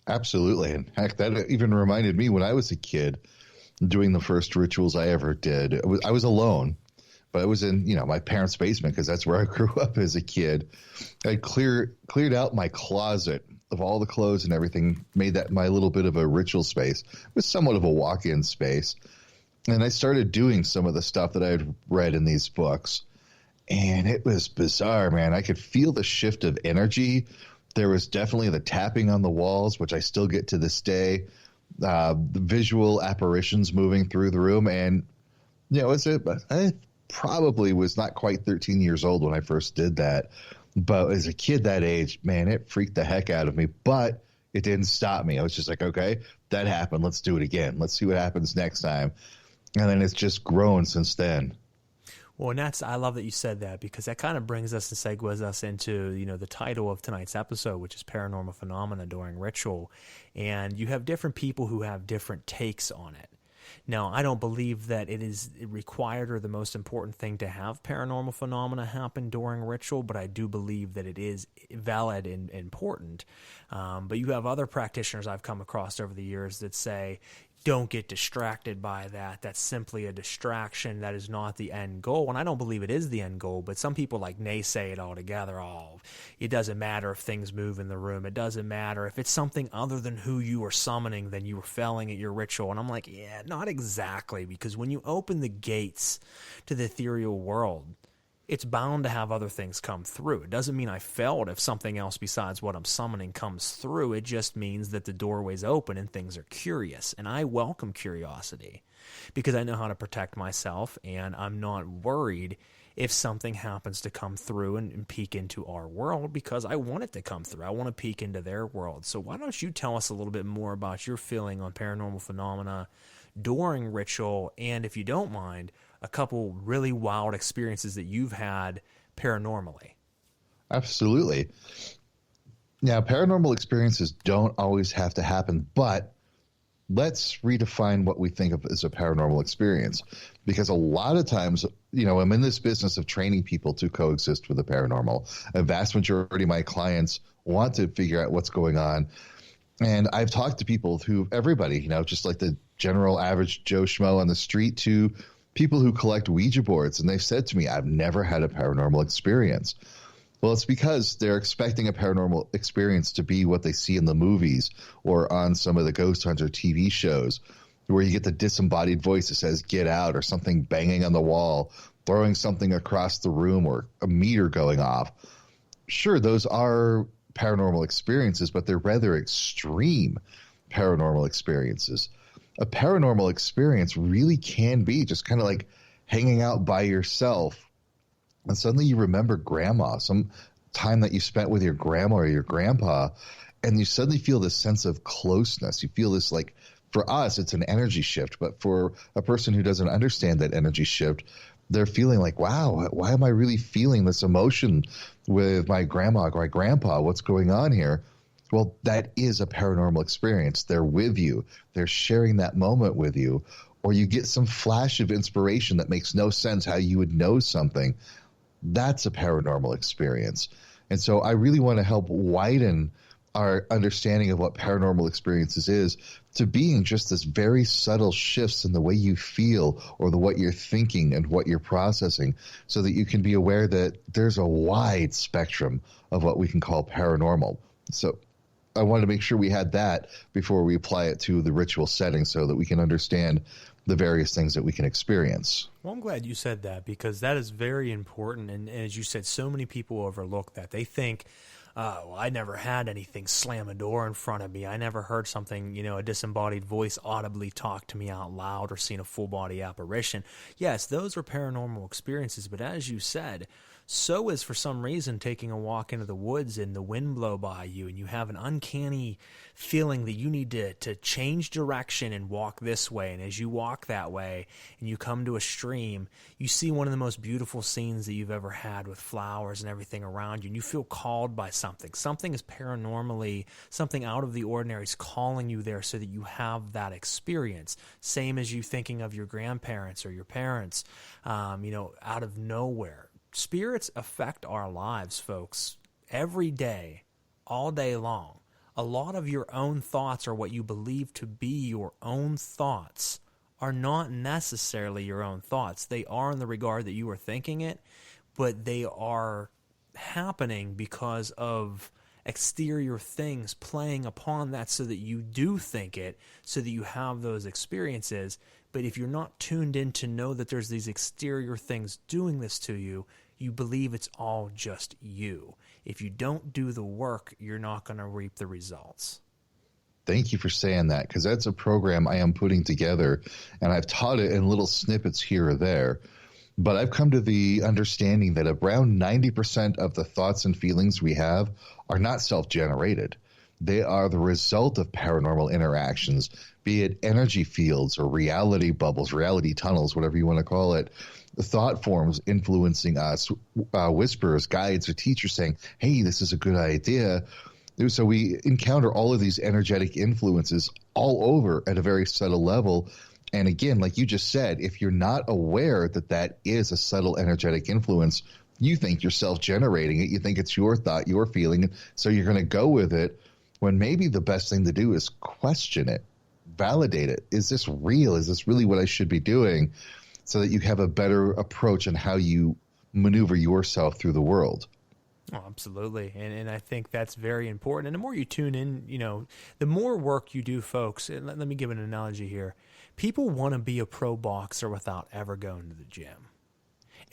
D: Absolutely. And heck, that even reminded me when I was a kid doing the first rituals I ever did. I was alone, but I was in, my parents' basement because that's where I grew up as a kid. I cleared out my closet of all the clothes and everything, made that my little bit of a ritual space. It was somewhat of a walk-in space. And I started doing some of the stuff that I had read in these books. And it was bizarre, man. I could feel the shift of energy. There was definitely the tapping on the walls, which I still get to this day. The visual apparitions moving through the room. And, I probably was not quite 13 years old when I first did that. But as a kid that age, man, it freaked the heck out of me. But it didn't stop me. I was just like, okay, that happened. Let's do it again. Let's see what happens next time. And then it's just grown since then.
A: Well, and I love that you said that, because that kind of brings us and segues us into, the title of tonight's episode, which is Paranormal Phenomena During Ritual. And you have different people who have different takes on it. Now, I don't believe that it is required or the most important thing to have paranormal phenomena happen during ritual, but I do believe that it is valid and important. But you have other practitioners I've come across over the years that say, don't get distracted by that. That's simply a distraction. That is not the end goal. And I don't believe it is the end goal, but some people naysay it altogether. Oh, it doesn't matter if things move in the room. It doesn't matter if it's something other than who you are summoning than you were failing at your ritual. And I'm like, yeah, not exactly, because when you open the gates to the ethereal world, it's bound to have other things come through. It doesn't mean I failed if something else besides what I'm summoning comes through. It just means that the doorway's open and things are curious. And I welcome curiosity because I know how to protect myself, and I'm not worried if something happens to come through and peek into our world, because I want it to come through. I want to peek into their world. So why don't you tell us a little bit more about your feeling on paranormal phenomena during ritual, and if you don't mind, a couple really wild experiences that you've had paranormally.
D: Absolutely. Now, paranormal experiences don't always have to happen, but let's redefine what we think of as a paranormal experience, because a lot of times, I'm in this business of training people to coexist with the paranormal. A vast majority of my clients want to figure out what's going on. And I've talked to people everybody, just like the general average Joe Schmo on the street, to people who collect Ouija boards, and they've said to me, I've never had a paranormal experience. Well, it's because they're expecting a paranormal experience to be what they see in the movies or on some of the ghost hunter TV shows, where you get the disembodied voice that says, get out, or something banging on the wall, throwing something across the room, or a meter going off. Sure, those are paranormal experiences, but they're rather extreme paranormal experiences. A paranormal experience really can be just kind of like hanging out by yourself, and suddenly you remember grandma, some time that you spent with your grandma or your grandpa, and you suddenly feel this sense of closeness. You feel this, for us, it's an energy shift, but for a person who doesn't understand that energy shift, they're feeling like, wow, why am I really feeling this emotion with my grandma or my grandpa? What's going on here? Well, that is a paranormal experience. They're with you. They're sharing that moment with you. Or you get some flash of inspiration that makes no sense how you would know something. That's a paranormal experience. And so I really want to help widen our understanding of what paranormal experiences is to being just this very subtle shifts in the way you feel or what you're thinking and what you're processing, so that you can be aware that there's a wide spectrum of what we can call paranormal. So I wanted to make sure we had that before we apply it to the ritual setting, so that we can understand the various things that we can experience.
A: Well, I'm glad you said that, because that is very important. And as you said, so many people overlook that. They think, well, I never had anything slam a door in front of me. I never heard something, a disembodied voice audibly talk to me out loud, or seen a full body apparition. Yes, those are paranormal experiences. But as you said, so is for some reason taking a walk into the woods and the wind blow by you and you have an uncanny feeling that you need to change direction and walk this way. And as you walk that way and you come to a stream, you see one of the most beautiful scenes that you've ever had with flowers and everything around you, and you feel called by something. Something is paranormally, something out of the ordinary is calling you there so that you have that experience. Same as you thinking of your grandparents or your parents, out of nowhere. Spirits affect our lives, folks, every day, all day long. A lot of your own thoughts, or what you believe to be your own thoughts, are not necessarily your own thoughts. They are in the regard that you are thinking it, but they are happening because of exterior things playing upon that so that you do think it, so that you have those experiences. But if you're not tuned in to know that there's these exterior things doing this to you, you believe it's all just you. If you don't do the work, you're not going to reap the results.
D: Thank you for saying that, because that's a program I am putting together, and I've taught it in little snippets here or there. But I've come to the understanding that around 90% of the thoughts and feelings we have are not self-generated. They are the result of paranormal interactions, be it energy fields or reality bubbles, reality tunnels, whatever you want to call it. The thought forms influencing us, whisperers, guides, or teachers saying, hey, this is a good idea. So we encounter all of these energetic influences all over at a very subtle level. And again, like you just said, if you're not aware that that is a subtle energetic influence, you think you're self-generating it. You think it's your thought, your feeling. So you're going to go with it, when maybe the best thing to do is question it, validate it. Is this real? Is this really what I should be doing? So that you have a better approach on how you maneuver yourself through the world.
A: Oh, absolutely. And I think that's very important. And the more you tune in, the more work you do, folks. And let me give an analogy here. People want to be a pro boxer without ever going to the gym.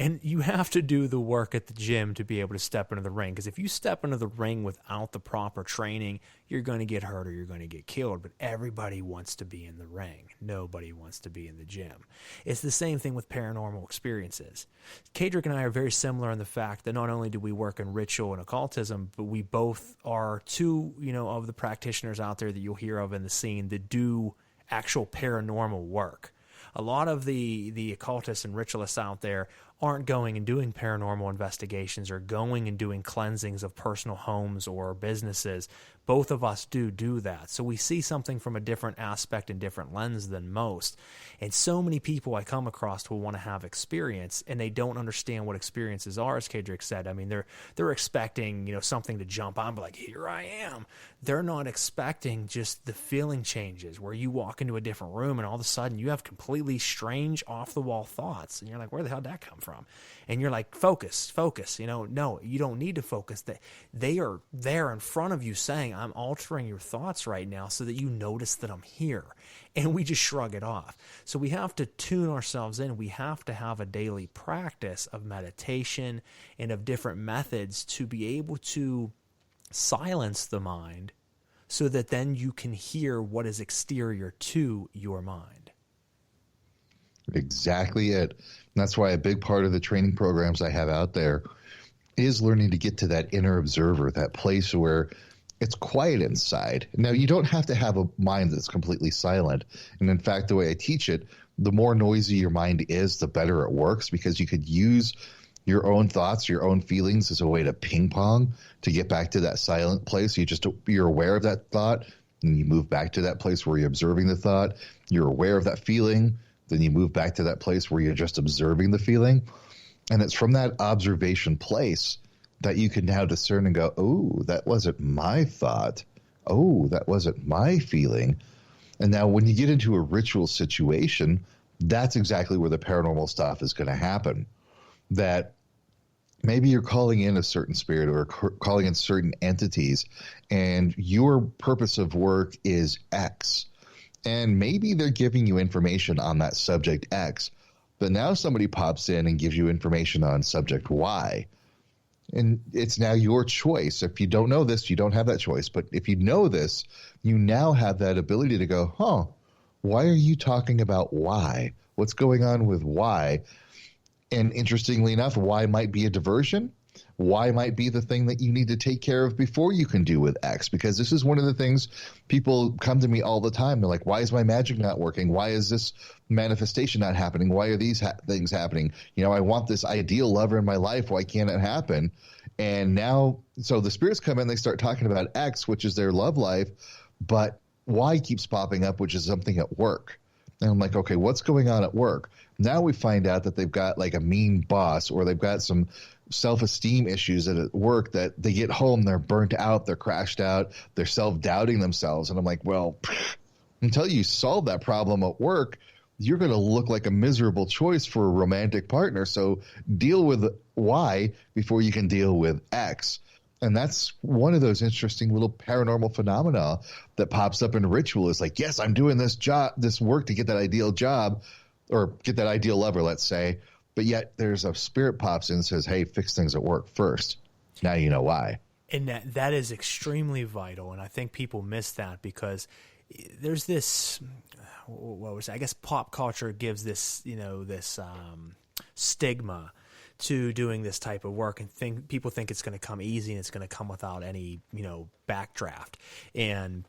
A: And you have to do the work at the gym to be able to step into the ring. Because if you step into the ring without the proper training, you're going to get hurt or you're going to get killed. But everybody wants to be in the ring. Nobody wants to be in the gym. It's the same thing with paranormal experiences. Kaedrich and I are very similar in the fact that not only do we work in ritual and occultism, but we both are two, of the practitioners out there that you'll hear of in the scene that do actual paranormal work. A lot of the occultists and ritualists out there aren't going and doing paranormal investigations or going and doing cleansings of personal homes or businesses. Both of us do that. So we see something from a different aspect and different lens than most. And so many people I come across will want to have experience, and they don't understand what experiences are, as Kaedrich said. I mean, they're expecting, something to jump on, but like, here I am. They're not expecting just the feeling changes where you walk into a different room and all of a sudden you have completely strange off-the-wall thoughts. And you're like, where the hell did that come from? And you're like, focus. No, you don't need to focus. They are there in front of you saying, I'm altering your thoughts right now so that you notice that I'm here. And we just shrug it off. So we have to tune ourselves in. We have to have a daily practice of meditation and of different methods to be able to silence the mind so that then you can hear what is exterior to your mind.
D: Exactly it. And that's why a big part of the training programs I have out there is learning to get to that inner observer, that place where it's quiet inside. Now, you don't have to have a mind that's completely silent. And in fact, the way I teach it, the more noisy your mind is, the better it works, because you could use your own thoughts, your own feelings as a way to ping pong to get back to that silent place. You're aware of that thought, and you move back to that place where you're observing the thought. You're aware of that feeling, then you move back to that place where you're just observing the feeling. And it's from that observation place that you can now discern and go, oh, that wasn't my thought. Oh, that wasn't my feeling. And now when you get into a ritual situation, that's exactly where the paranormal stuff is going to happen. That maybe you're calling in a certain spirit or calling in certain entities, and your purpose of work is X. And maybe they're giving you information on that subject X, but now somebody pops in and gives you information on subject Y. And it's now your choice. If you don't know this, you don't have that choice. But if you know this, you now have that ability to go, why are you talking about Y? What's going on with Y? And interestingly enough, why might be a diversion? Why might be the thing that you need to take care of before you can do with X? Because this is one of the things people come to me all the time. They're like, why is my magic not working? Why is this manifestation not happening? Why are these things happening? You know, I want this ideal lover in my life. Why can't it happen? And now, so the spirits come in, they start talking about X, which is their love life, but Y keeps popping up, which is something at work. And I'm like, okay, what's going on at work? Now we find out that they've got like a mean boss, or they've got some self-esteem issues at work, that they get home, they're burnt out, they're crashed out, they're self-doubting themselves. And I'm like, well, until you solve that problem at work, you're going to look like a miserable choice for a romantic partner. So deal with Y before you can deal with X. And that's one of those interesting little paranormal phenomena that pops up in ritual. Is like, yes, I'm doing this work to get that ideal job, or get that ideal lover, let's say. But yet there's a spirit pops in and says, hey, fix things at work first. Now you know why. And
A: that is extremely vital. And I think people miss that because there's this, I guess pop culture gives this, this stigma to doing this type of work, and people think it's going to come easy and it's going to come without any, backdraft. And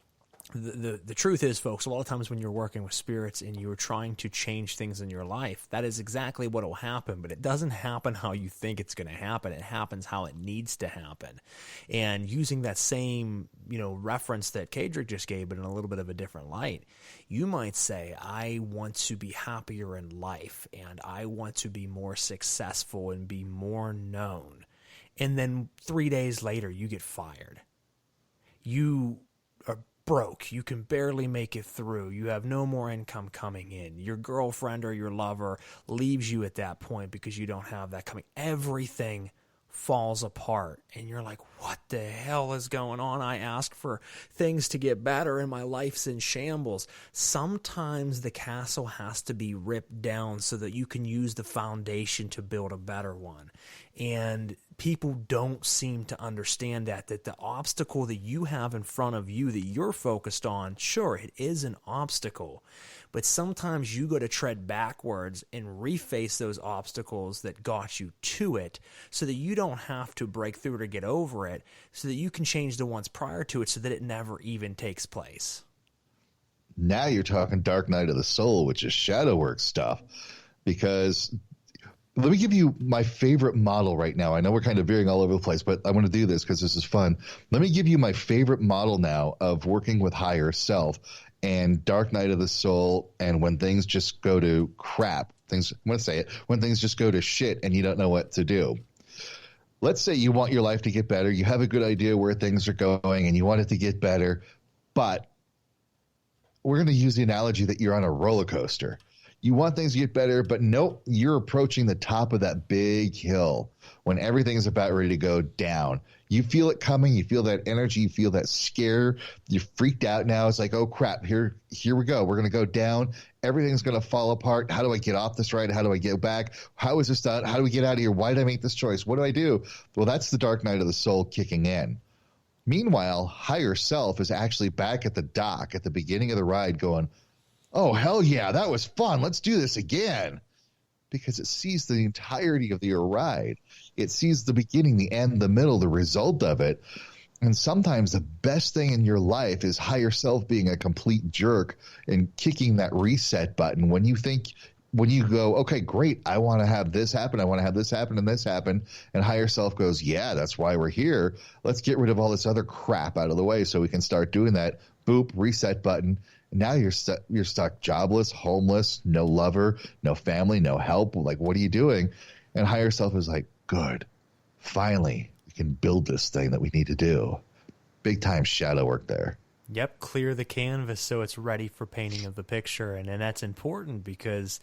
A: the truth is, folks, a lot of times when you're working with spirits and you're trying to change things in your life, that is exactly what will happen. But it doesn't happen how you think it's going to happen. It happens how it needs to happen. And using that same, reference that Kaedrich just gave, but in a little bit of a different light, you might say, I want to be happier in life, and I want to be more successful and be more known. And then 3 days later, you get fired. You are broke. You can barely make it through. You have no more income coming in. Your girlfriend or your lover leaves you at that point because you don't have that coming. Everything falls apart, and you're like, what the hell is going on? I asked for things to get better and my life's in shambles. Sometimes the castle has to be ripped down so that you can use the foundation to build a better one. And people don't seem to understand that the obstacle that you have in front of you that you're focused on, sure, it is an obstacle, but sometimes you go to tread backwards and reface those obstacles that got you to it so that you don't have to break through to get over it, so that you can change the ones prior to it so that it never even takes place.
D: Now you're talking Dark Night of the Soul, which is shadow work stuff, because let me give you my favorite model right now. I know we're kind of veering all over the place, but I want to do this because this is fun. Let me give you my favorite model now of working with higher self and Dark Night of the Soul, and when things just go to crap. I'm going to say it. When things just go to shit and you don't know what to do. Let's say you want your life to get better. You have a good idea where things are going and you want it to get better, but we're going to use the analogy that you're on a roller coaster. You want things to get better, but nope, you're approaching the top of that big hill when everything is about ready to go down. You feel it coming. You feel that energy. You feel that scare. You're freaked out now. It's like, oh, crap, here we go. We're going to go down. Everything's going to fall apart. How do I get off this ride? How do I get back? How is this done? How do we get out of here? Why did I make this choice? What do I do? Well, that's the Dark Night of the Soul kicking in. Meanwhile, higher self is actually back at the dock at the beginning of the ride going, oh, hell yeah, that was fun. Let's do this again. Because it sees the entirety of your ride. It sees the beginning, the end, the middle, the result of it. And sometimes the best thing in your life is higher self being a complete jerk and kicking that reset button when you go, okay, great, I want to have this happen, I want to have this happen and this happen. And higher self goes, yeah, that's why we're here. Let's get rid of all this other crap out of the way so we can start doing that. Boop, reset button. Now you're stuck jobless, homeless, no lover, no family, no help. Like, what are you doing? And higher self is like, good. Finally, we can build this thing that we need to do. Big time shadow work there.
A: Yep, clear the canvas so it's ready for painting of the picture. And that's important because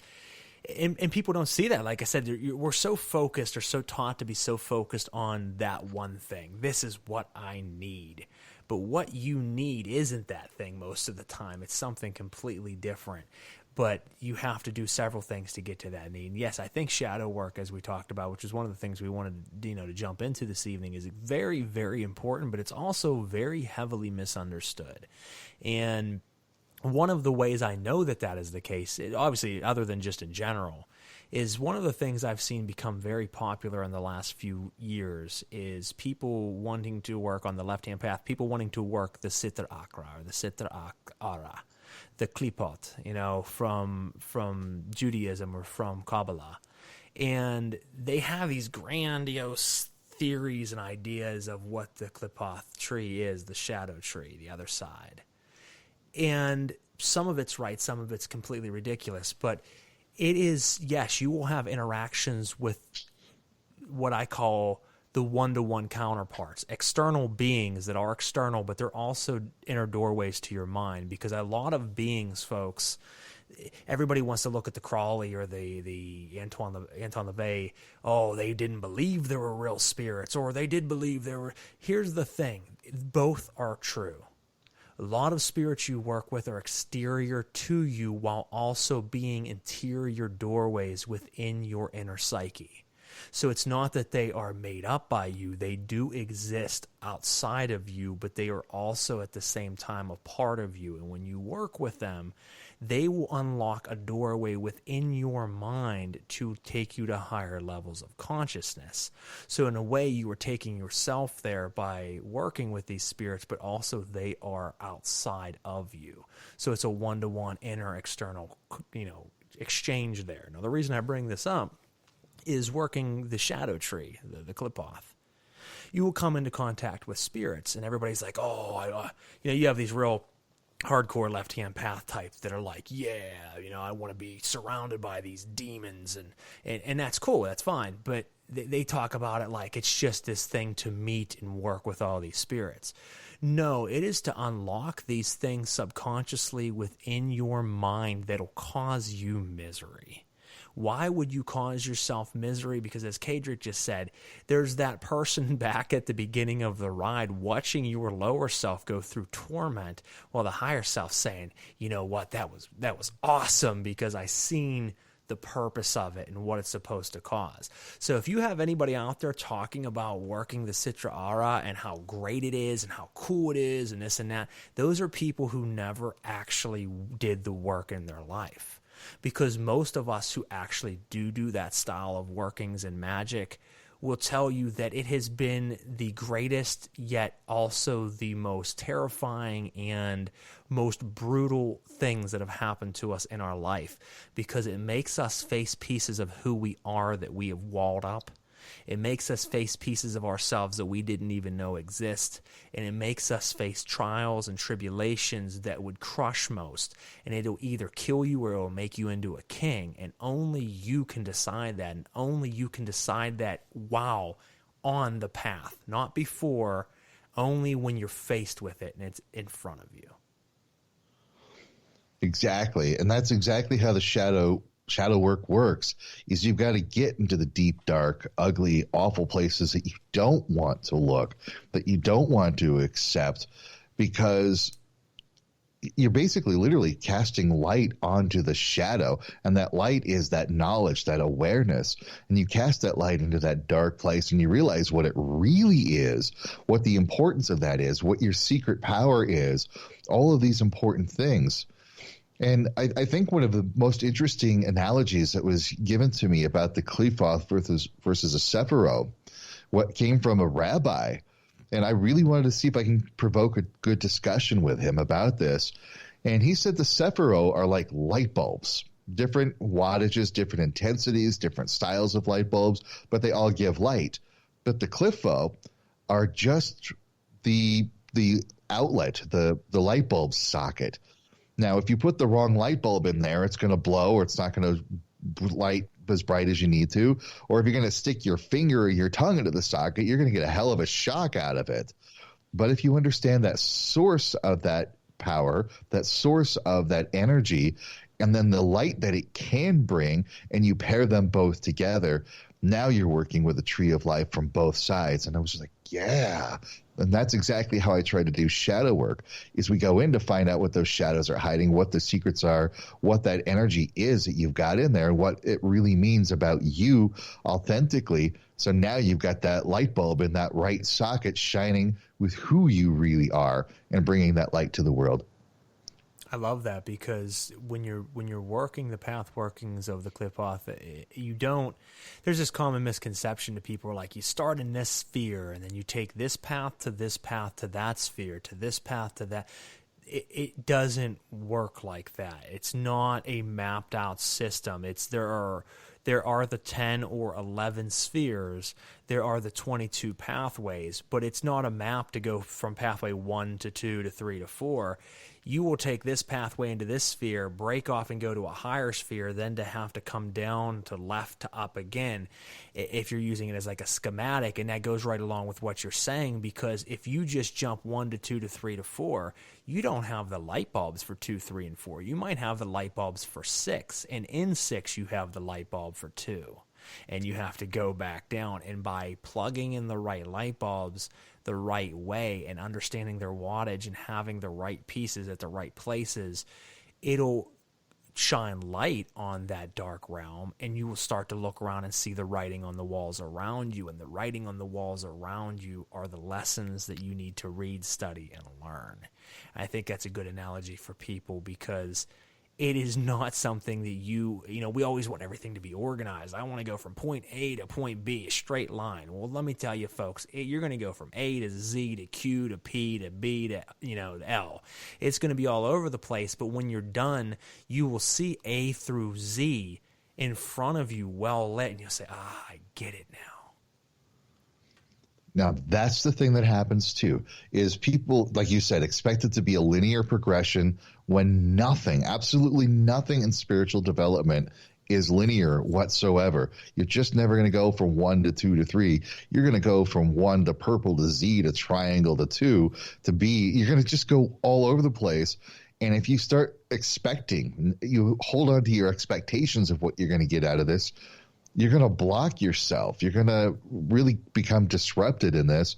A: and people don't see that. Like I said, we're so focused or so taught to be so focused on that one thing. This is what I need. But what you need isn't that thing most of the time. It's something completely different. But you have to do several things to get to that need. And yes, I think shadow work, as we talked about, which is one of the things we wanted to jump into this evening, is very, very important, but it's also very heavily misunderstood. And one of the ways I know that that is the case, obviously other than just in general, is one of the things I've seen become very popular in the last few years is people wanting to work on the left-hand path, people wanting to work the authr or the authr, the klipot, from Judaism or from Kabbalah. And they have these grandiose theories and ideas of what the klipoth tree is, the shadow tree, the other side. And some of it's right, some of it's completely ridiculous, but it is, yes, you will have interactions with what I call the one-to-one counterparts, external beings that are external, but they're also inner doorways to your mind, because a lot of beings, folks, everybody wants to look at the Crowley or the Antoine LaVey. Oh, they didn't believe there were real spirits, or they did believe there were. Here's the thing. Both are true. A lot of spirits you work with are exterior to you while also being interior doorways within your inner psyche. So it's not that they are made up by you. They do exist outside of you, but they are also at the same time a part of you. And when you work with them, they will unlock a doorway within your mind to take you to higher levels of consciousness. So in a way, you are taking yourself there by working with these spirits, but also they are outside of you. So it's a one-to-one inner-external, exchange there. Now, the reason I bring this up is working the shadow tree, the klipoth. You will come into contact with spirits, and everybody's like, you have these real hardcore left-hand path types that are like, I want to be surrounded by these demons, and that's cool, that's fine, but they talk about it like it's just this thing to meet and work with all these spirits. No, it is to unlock these things subconsciously within your mind that'll cause you misery. Why would you cause yourself misery? Because as Kaedrich just said, there's that person back at the beginning of the ride watching your lower self go through torment while the higher self saying, you know what, that was awesome because I seen the purpose of it and what it's supposed to cause. So if you have anybody out there talking about working the authr and how great it is and how cool it is and this and that, those are people who never actually did the work in their life. Because most of us who actually do that style of workings and magic will tell you that it has been the greatest, yet also the most terrifying and most brutal things that have happened to us in our life, because it makes us face pieces of who we are that we have walled up. It makes us face pieces of ourselves that we didn't even know exist, and it makes us face trials and tribulations that would crush most, and it'll either kill you or it'll make you into a king, and only you can decide that, and only you can decide that while on the path, not before, only when you're faced with it and it's in front of you.
D: Exactly, and that's exactly how the shadow work works, is you've got to get into the deep, dark, ugly, awful places that you don't want to look, that you don't want to accept, because you're basically literally casting light onto the shadow, and that light is that knowledge, that awareness, and you cast that light into that dark place and you realize what it really is, what the importance of that is, what your secret power is, all of these important things. And I think one of the most interesting analogies that was given to me about the klipoth versus a sephiro, what came from a rabbi, and I really wanted to see if I can provoke a good discussion with him about this. And he said the sephiro are like light bulbs, different wattages, different intensities, different styles of light bulbs, but they all give light. But the klipho are just the outlet, the light bulb socket. Now, if you put the wrong light bulb in there, it's going to blow, or it's not going to light as bright as you need to. Or if you're going to stick your finger or your tongue into the socket, you're going to get a hell of a shock out of it. But if you understand that source of that power, that source of that energy, and then the light that it can bring, and you pair them both together, now you're working with a tree of life from both sides. And I was just like, yeah. And that's exactly how I try to do shadow work, is we go in to find out what those shadows are hiding, what the secrets are, what that energy is that you've got in there, what it really means about you authentically. So now you've got that light bulb in that right socket shining with who you really are and bringing that light to the world.
A: I love that, because when you're working the path workings of the Qliphoth, you don't. There's this common misconception to people, like, you start in this sphere and then you take this path to that sphere to this path to that. It doesn't work like that. It's not a mapped out system. There are the 10 or 11 spheres. There are the 22 pathways, but it's not a map to go from pathway 1 to 2 to 3 to 4. You will take this pathway into this sphere, break off and go to a higher sphere, then to have to come down to left to up again if you're using it as like a schematic. And that goes right along with what you're saying, because if you just jump 1 to 2 to 3 to 4, you don't have the light bulbs for 2, 3, and 4. You might have the light bulbs for 6, and in 6 you have the light bulb for 2. And you have to go back down. And by plugging in the right light bulbs the right way and understanding their wattage and having the right pieces at the right places, it'll shine light on that dark realm, and you will start to look around and see the writing on the walls around you. And the writing on the walls around you are the lessons that you need to read, study, and learn. I think that's a good analogy for people, because it is not something that we always want everything to be organized. I want to go from point A to point B, a straight line. Well, let me tell you, folks, you're going to go from A to Z to Q to P to B to, to L. It's going to be all over the place, but when you're done, you will see A through Z in front of you, well lit, and you'll say, I get it now.
D: Now, that's the thing that happens too, is people, like you said, expect it to be a linear progression when nothing, absolutely nothing in spiritual development is linear whatsoever. You're just never going to go from 1 to 2 to 3. You're going to go from 1 to purple to Z to triangle to 2 to B. You're going to just go all over the place. And if you start expecting, you hold on to your expectations of what you're going to get out of this, you're going to block yourself. You're going to really become disrupted in this.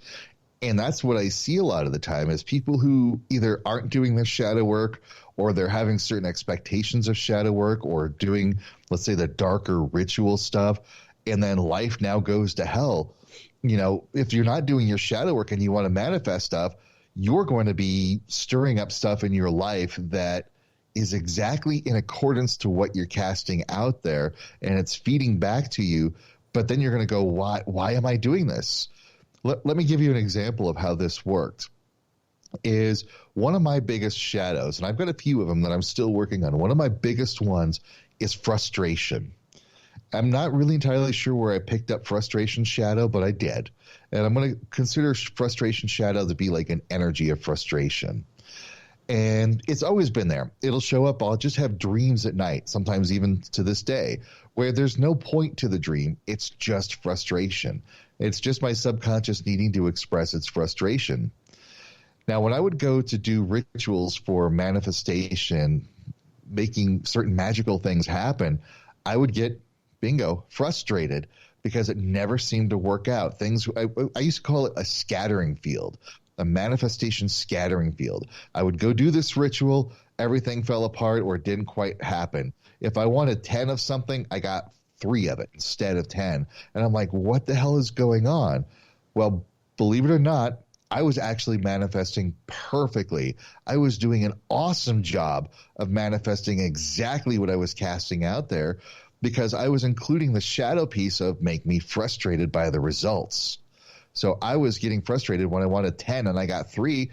D: And that's what I see a lot of the time, is people who either aren't doing their shadow work, or they're having certain expectations of shadow work, or doing, let's say, the darker ritual stuff. And then life now goes to hell. If you're not doing your shadow work and you want to manifest stuff, you're going to be stirring up stuff in your life that is exactly in accordance to what you're casting out there, and it's feeding back to you. But then you're going to go, why am I doing this? Let me give you an example of how this worked. Is one of my biggest shadows, and I've got a few of them that I'm still working on. One of my biggest ones is frustration. I'm not really entirely sure where I picked up frustration shadow, but I did. And I'm going to consider frustration shadow to be like an energy of frustration. And it's always been there. It'll show up. I'll just have dreams at night, sometimes even to this day, where there's no point to the dream. It's just frustration. It's just my subconscious needing to express its frustration. Now, when I would go to do rituals for manifestation, making certain magical things happen, I would get, bingo, frustrated, because it never seemed to work out. I used to call it a scattering field. A manifestation scattering field. I would go do this ritual, everything fell apart or it didn't quite happen. If I wanted 10 of something, I got 3 of it instead of 10. And I'm like, what the hell is going on? Well, believe it or not, I was actually manifesting perfectly. I was doing an awesome job of manifesting exactly what I was casting out there, because I was including the shadow piece of make me frustrated by the results. So I was getting frustrated when I wanted 10 and I got 3.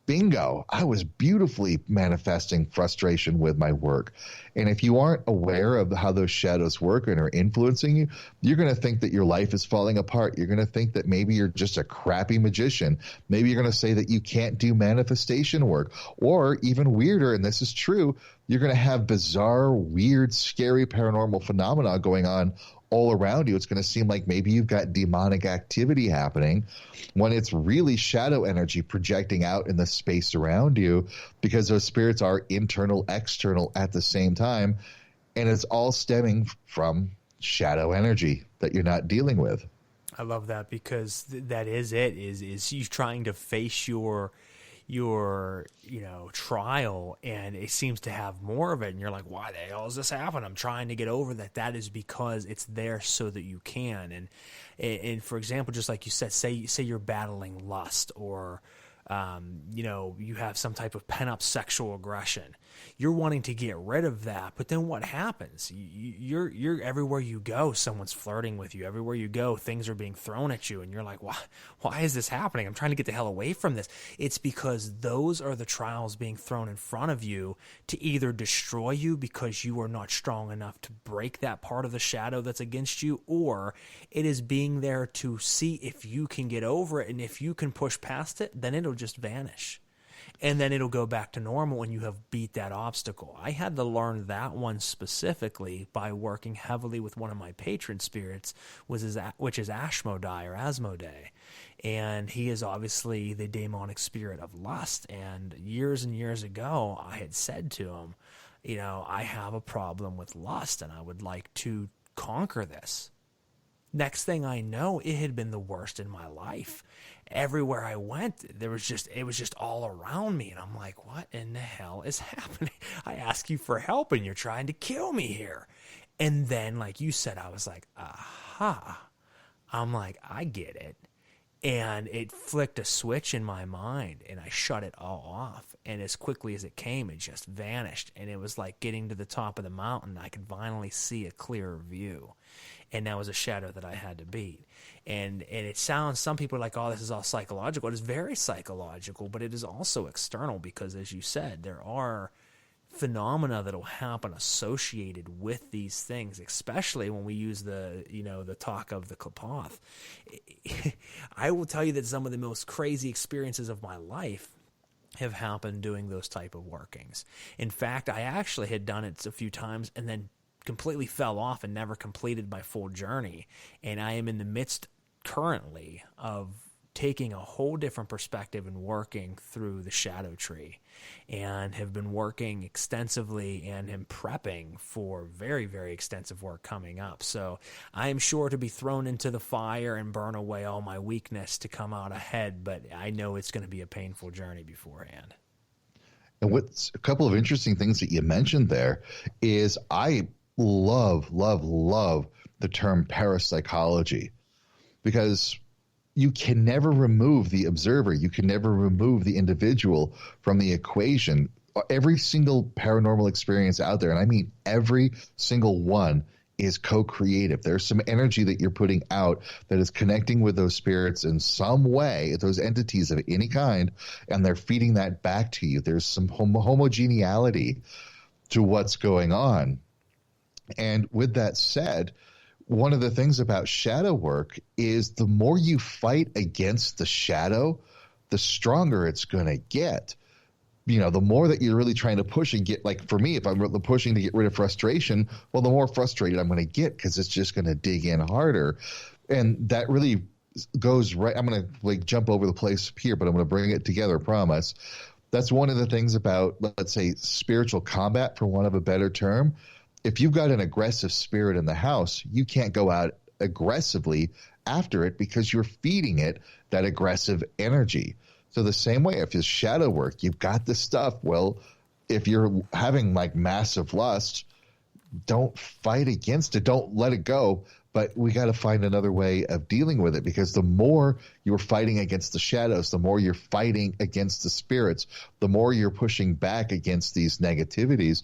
D: Bingo. I was beautifully manifesting frustration with my work. And if you aren't aware of how those shadows work and are influencing you, you're going to think that your life is falling apart. You're going to think that maybe you're just a crappy magician. Maybe you're going to say that you can't do manifestation work. Or even weirder, and this is true, you're going to have bizarre, weird, scary paranormal phenomena going on all around you. It's going to seem like maybe you've got demonic activity happening, when it's really shadow energy projecting out in the space around you, because those spirits are internal, external at the same time. And it's all stemming from shadow energy that you're not dealing with.
A: I love that, because that is it, is you trying to face your trial, and it seems to have more of it, and you're like, why the hell is this happening? I'm trying to get over that. That is because it's there so that you can. And for example, just like you said, say you're battling lust, or you have some type of pent-up sexual aggression. You're wanting to get rid of that, but then what happens? You're everywhere you go, someone's flirting with you. Everywhere you go, things are being thrown at you, and you're like, why is this happening? I'm trying to get the hell away from this. It's because those are the trials being thrown in front of you to either destroy you because you are not strong enough to break that part of the shadow that's against you, or it is being there to see if you can get over it, and if you can push past it, then it'll just vanish. And then it'll go back to normal when you have beat that obstacle. I had to learn that one specifically by working heavily with one of my patron spirits, which is Ashmodai or Asmodai. And he is obviously the demonic spirit of lust. And years ago, I had said to him, I have a problem with lust and I would like to conquer this. Next thing I know, it had been the worst in my life. Everywhere I went, it was just all around me. And I'm like, what in the hell is happening? I ask you for help and you're trying to kill me here. And then, like you said, I was like, aha. I'm like, I get it. And it flicked a switch in my mind and I shut it all off. And as quickly as it came, it just vanished. And it was like getting to the top of the mountain. I could finally see a clearer view. And that was a shadow that I had to beat. And it sounds, some people are like, oh, this is all psychological. It is very psychological, but it is also external because, as you said, there are phenomena that will happen associated with these things, especially when we use the talk of the Klapoth. I will tell you that some of the most crazy experiences of my life have happened doing those type of workings. In fact, I actually had done it a few times and then completely fell off and never completed my full journey. And I am in the midst currently of taking a whole different perspective and working through the shadow tree, and have been working extensively and am prepping for very, very extensive work coming up. So I am sure to be thrown into the fire and burn away all my weakness to come out ahead, but I know it's going to be a painful journey beforehand.
D: And what's a couple of interesting things that you mentioned there is I love the term parapsychology, because you can never remove the observer. You can never remove the individual from the equation. Every single paranormal experience out there, and I mean every single one, is co-creative. There's some energy that you're putting out that is connecting with those spirits in some way, those entities of any kind, and they're feeding that back to you. There's some homogeneity to what's going on. And with that said, one of the things about shadow work is the more you fight against the shadow, the stronger it's going to get. The more that you're really trying to push and get, like for me, if I'm pushing to get rid of frustration, well, the more frustrated I'm going to get because it's just going to dig in harder. And that really goes right. I'm going to jump over the place here, but I'm going to bring it together, I promise. That's one of the things about, let's say, spiritual combat, for want of a better term. If you've got an aggressive spirit in the house, you can't go out aggressively after it because you're feeding it that aggressive energy. So the same way, if it's shadow work, you've got the stuff. Well, if you're having massive lust, don't fight against it. Don't let it go. But we got to find another way of dealing with it, because the more you're fighting against the shadows, the more you're fighting against the spirits, the more you're pushing back against these negativities,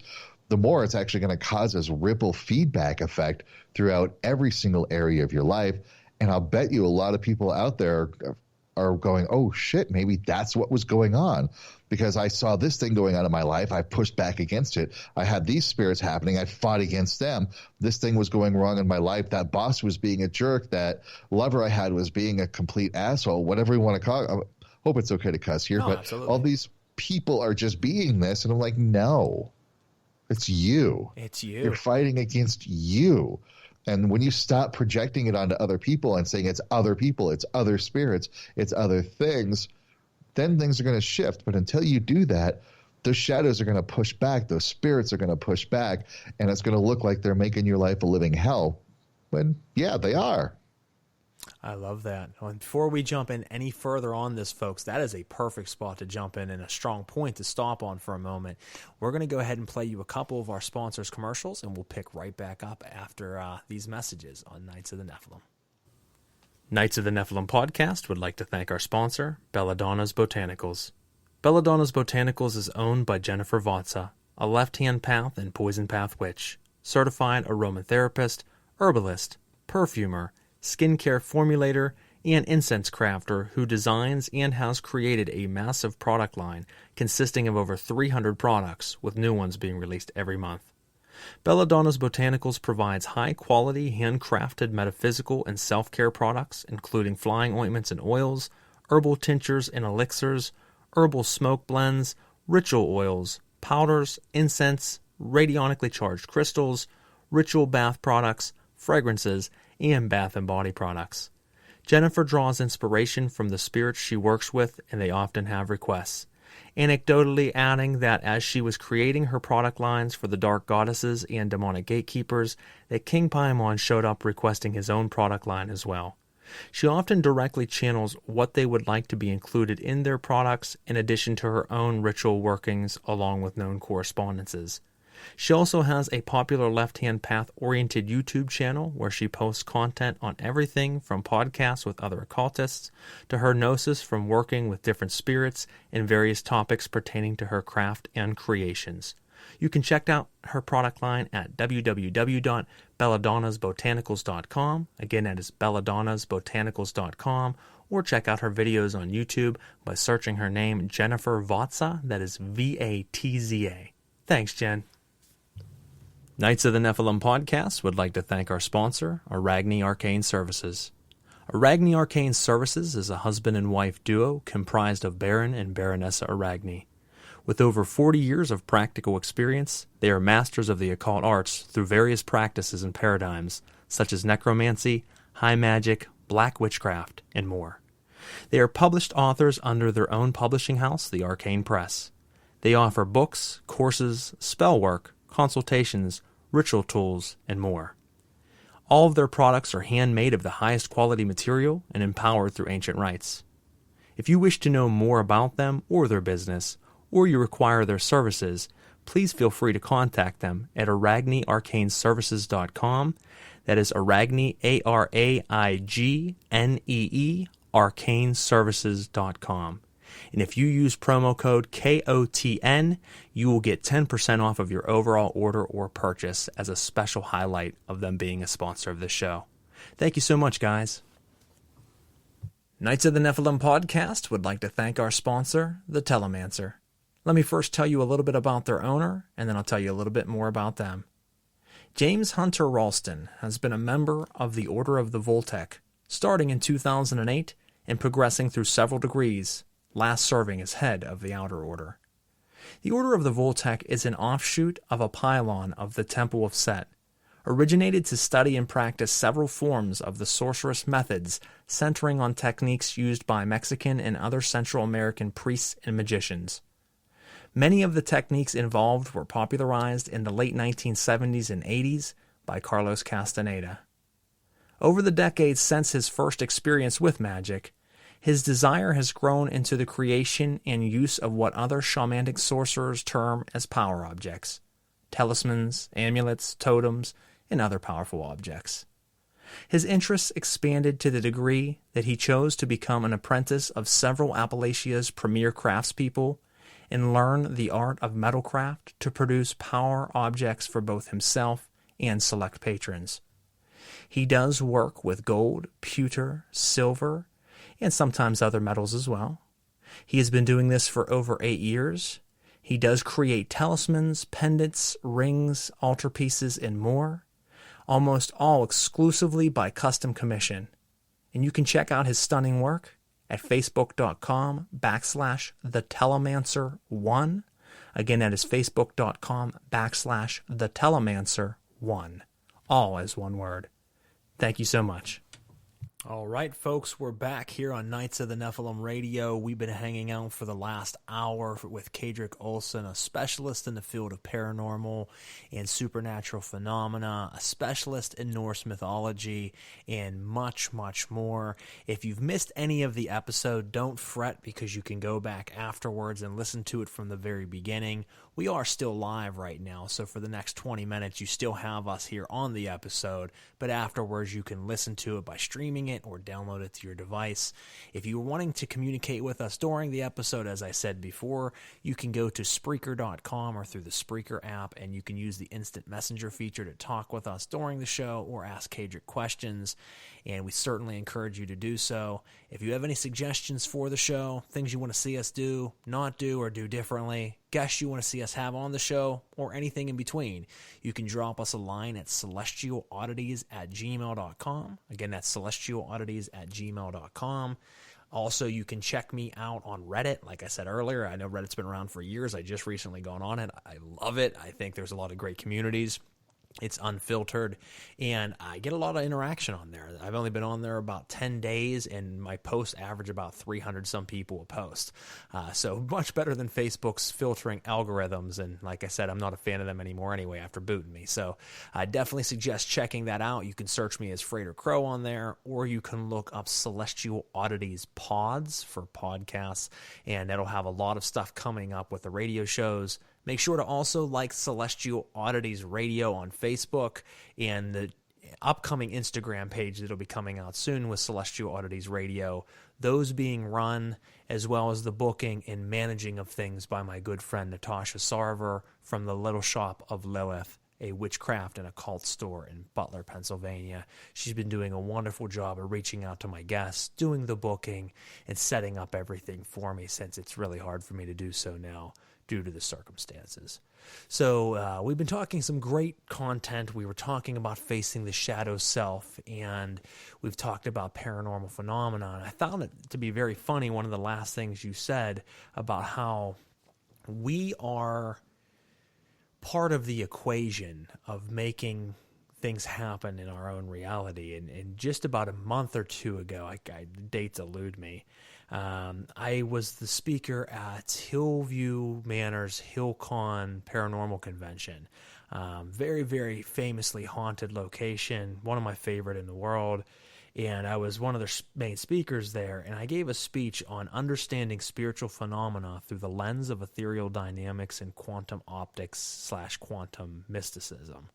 D: the more it's actually going to cause this ripple feedback effect throughout every single area of your life. And I'll bet you a lot of people out there are going, oh, shit, maybe that's what was going on, because I saw this thing going on in my life. I pushed back against it. I had these spirits happening. I fought against them. This thing was going wrong in my life. That boss was being a jerk. That lover I had was being a complete asshole, whatever you want to call it. I hope it's okay to cuss here, but absolutely. All these people are just being this. And I'm like, no. It's you. It's you. You're fighting against you. And when you stop projecting it onto other people and saying it's other people, it's other spirits, it's other things, then things are going to shift. But until you do that, those shadows are going to push back. Those spirits are going to push back. And it's going to look like they're making your life a living hell. When, yeah, they are.
A: I love that. And before we jump in any further on this, folks, that is a perfect spot to jump in and a strong point to stop on for a moment. We're going to go ahead and play you a couple of our sponsors' commercials, and we'll pick right back up after these messages on Knights of the Nephilim. Knights of the Nephilim podcast would like to thank our sponsor, Belladonna's Botanicals. Belladonna's Botanicals is owned by Jennifer Vatsa, a left-hand path and poison path witch, certified aromatherapist, herbalist, perfumer, skincare formulator, and incense crafter who designs and has created a massive product line consisting of over 300 products, with new ones being released every month. Belladonna's Botanicals provides high-quality, handcrafted metaphysical and self-care products, including flying ointments and oils, herbal tinctures and elixirs, herbal smoke blends, ritual oils, powders, incense, radionically charged crystals, ritual bath products, fragrances, and bath and body products. Jennifer draws inspiration from the spirits she works with, and they often have requests. Anecdotally adding that as she was creating her product lines for the dark goddesses and demonic gatekeepers, that King Paimon showed up requesting his own product line as well. She often directly channels what they would like to be included in their products, in addition to her own ritual workings along with known correspondences. She also has a popular left-hand path-oriented YouTube channel where she posts content on everything from podcasts with other occultists to her gnosis from working with different spirits and various topics pertaining to her craft and creations. You can check out her product line at www.belladonnasbotanicals.com. Again, that is belladonnasbotanicals.com. Or check out her videos on YouTube by searching her name, Jennifer Vatza. That is Vatza. Thanks, Jen. Knights of the Nephilim podcast would like to thank our sponsor, Arachne Arcane Services. Arachne Arcane Services is a husband and wife duo comprised of Baron and Baronessa Arachne. With over 40 years of practical experience, they are masters of the occult arts through various practices and paradigms, such as necromancy, high magic, black witchcraft, and more. They are published authors under their own publishing house, the Arcane Press. They offer books, courses, spell work, consultations, ritual tools, and more. All of their products are handmade of the highest quality material and empowered through ancient rites. If you wish to know more about them or their business, or you require their services, please feel free to contact them at arachnearcaneservices.com. That is Arachne, Araignee, arcaneservices.com. And if you use promo code KOTN, you will get 10% off of your overall order or purchase as a special highlight of them being a sponsor of this show. Thank you so much, guys. Knights of the Nephilim podcast would like to thank our sponsor, the Telemancer. Let me first tell you a little bit about their owner, and then I'll tell you a little bit more about them. James Hunter Ralston has been a member of the Order of the Voltec, starting in 2008 and progressing through several degrees, last serving as head of the Outer Order. The Order of the Voltec is an offshoot of a pylon of the Temple of Set, originated to study and practice several forms of the sorceress methods centering on techniques used by Mexican and other Central American priests and magicians. Many of the techniques involved were popularized in the late 1970s and 80s by Carlos Castaneda. Over the decades since his first experience with magic, his desire has grown into the creation and use of what other shamanic sorcerers term as power objects, talismans, amulets, totems, and other powerful objects. His interests expanded to the degree that he chose to become an apprentice of several Appalachia's premier craftspeople and learn the art of metalcraft to produce power objects for both himself and select patrons. He does work with gold, pewter, silver, and sometimes other metals as well. He has been doing this for over 8 years. He does create talismans, pendants, rings, altarpieces, and more, almost all exclusively by custom commission. And you can check out his stunning work at facebook.com/thetelemancer1. Again, that is facebook.com/thetelemancer1. All as one word. Thank you so much. All right, folks, we're back here on Knights of the Nephilim Radio. We've been hanging out for the last hour with Kaedrich Olsen, a specialist in the field of paranormal and supernatural phenomena, a specialist in Norse mythology, and much, much more. If you've missed any of the episode, don't fret, because you can go back afterwards and listen to it from the very beginning. we are still live right now, so for the next 20 minutes, you still have us here on the episode, but afterwards you can listen to it by streaming it or download it to your device. If you're wanting to communicate with us during the episode, as I said before, you can go to Spreaker.com or through the Spreaker app, and you can use the instant messenger feature to talk with us during the show or ask Kaedrich questions, and we certainly encourage you to do so. If you have any suggestions for the show, things you want to see us do, not do, or do differently, guests you want to see us have on the show, or anything in between, you can drop us a line at celestialoddities@gmail.com. Again, that's celestialoddities@gmail.com. Also, you can check me out on Reddit. Like I said earlier, I know Reddit's been around for years. I just recently gone on it. I love it. I think there's a lot of great communities. It's unfiltered, and I get a lot of interaction on there. I've only been on there about 10 days, and my posts average about 300-some people a post. So much better than Facebook's filtering algorithms, and like I said, I'm not a fan of them anymore anyway after booting me. So I definitely suggest checking that out. You can search me as Frater Crow on there, or you can look up Celestial Oddities Pods for podcasts, and that'll have a lot of stuff coming up with the radio shows. Make sure to also like Celestial Oddities Radio on Facebook and the upcoming Instagram page that'll be coming out soon with Celestial Oddities Radio. Those being run, as well as the booking and managing of things by my good friend Natasha Sarver from the Little Shop of Lilith, a witchcraft and occult store in Butler, Pennsylvania. She's been doing a wonderful job of reaching out to my guests, doing the booking, and setting up everything for me, since it's really hard for me to do so now due to the circumstances. So we've been talking some great content. We were talking about facing the shadow self, and we've talked about paranormal phenomena. I found it to be very funny, one of the last things you said about how we are part of the equation of making things happen in our own reality. And just about a month or two ago, the dates elude me, I was the speaker at Hillview Manor's HillCon Paranormal Convention. Very, very famously haunted location, one of my favorite in the world. And I was one of the main speakers there, and I gave a speech on understanding spiritual phenomena through the lens of ethereal dynamics and quantum optics / quantum mysticism.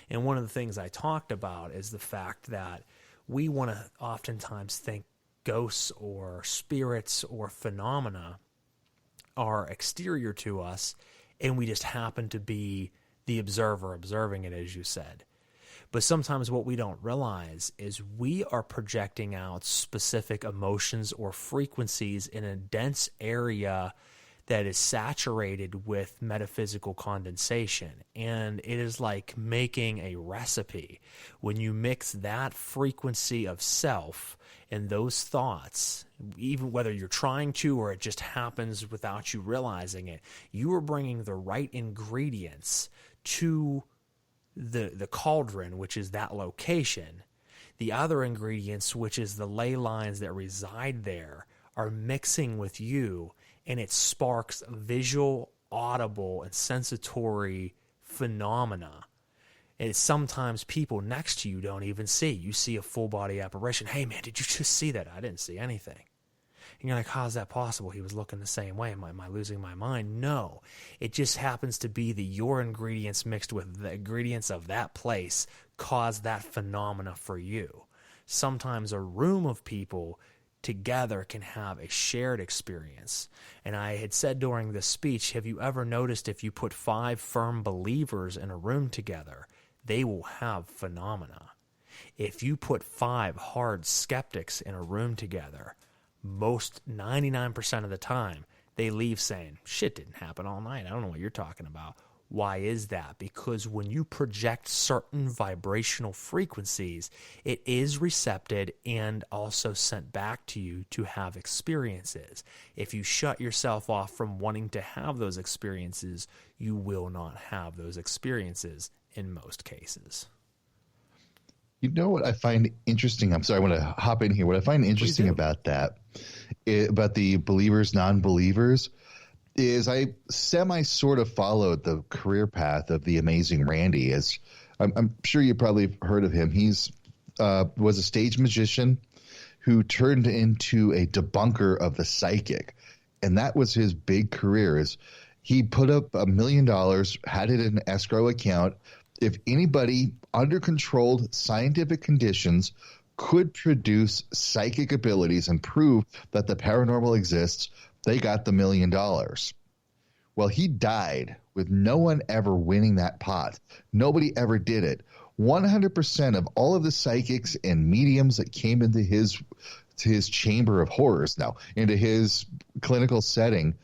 A: And one of the things I talked about is the fact that we want to oftentimes think ghosts or spirits or phenomena are exterior to us, and we just happen to be the observer observing it, as you said. But sometimes what we don't realize is we are projecting out specific emotions or frequencies in a dense area that is saturated with metaphysical condensation. And it is like making a recipe. When you mix that frequency of self and those thoughts, even whether you're trying to or it just happens without you realizing it, you are bringing the right ingredients to the cauldron, which is that location. The other ingredients, which is the ley lines that reside there, are mixing with you, and it sparks visual, audible, and sensatory phenomena. And it's sometimes people next to you don't even see. You see a full-body apparition. Hey, man, did you just see that? I didn't see anything. And you're like, how is that possible? He was looking the same way. Am I losing my mind? No. It just happens to be that your ingredients mixed with the ingredients of that place cause that phenomena for you. Sometimes a room of people together can have a shared experience. And I had said during this speech, have you ever noticed if you put 5 firm believers in a room together, they will have phenomena? If you put 5 hard skeptics in a room together, most 99% of the time, they leave saying, shit didn't happen all night. I don't know what you're talking about. Why is that? Because when you project certain vibrational frequencies, it is recepted and also sent back to you to have experiences. If you shut yourself off from wanting to have those experiences, you will not have those experiences in most cases.
D: You know what I find interesting? I'm sorry, I want to hop in here. What I find interesting about that, about the believers, non-believers, is I sort of followed the career path of the amazing Randy. As I'm sure you probably heard of him. He's was a stage magician who turned into a debunker of the psychic, and that was his big career. Is He put up $1 million, had it in an escrow account. If anybody under controlled scientific conditions could produce psychic abilities and prove that the paranormal exists, they got the $1 million. Well, he died with no one ever winning that pot. Nobody ever did it. 100% of all of the psychics and mediums that came into his chamber of horrors, now into his clinical setting,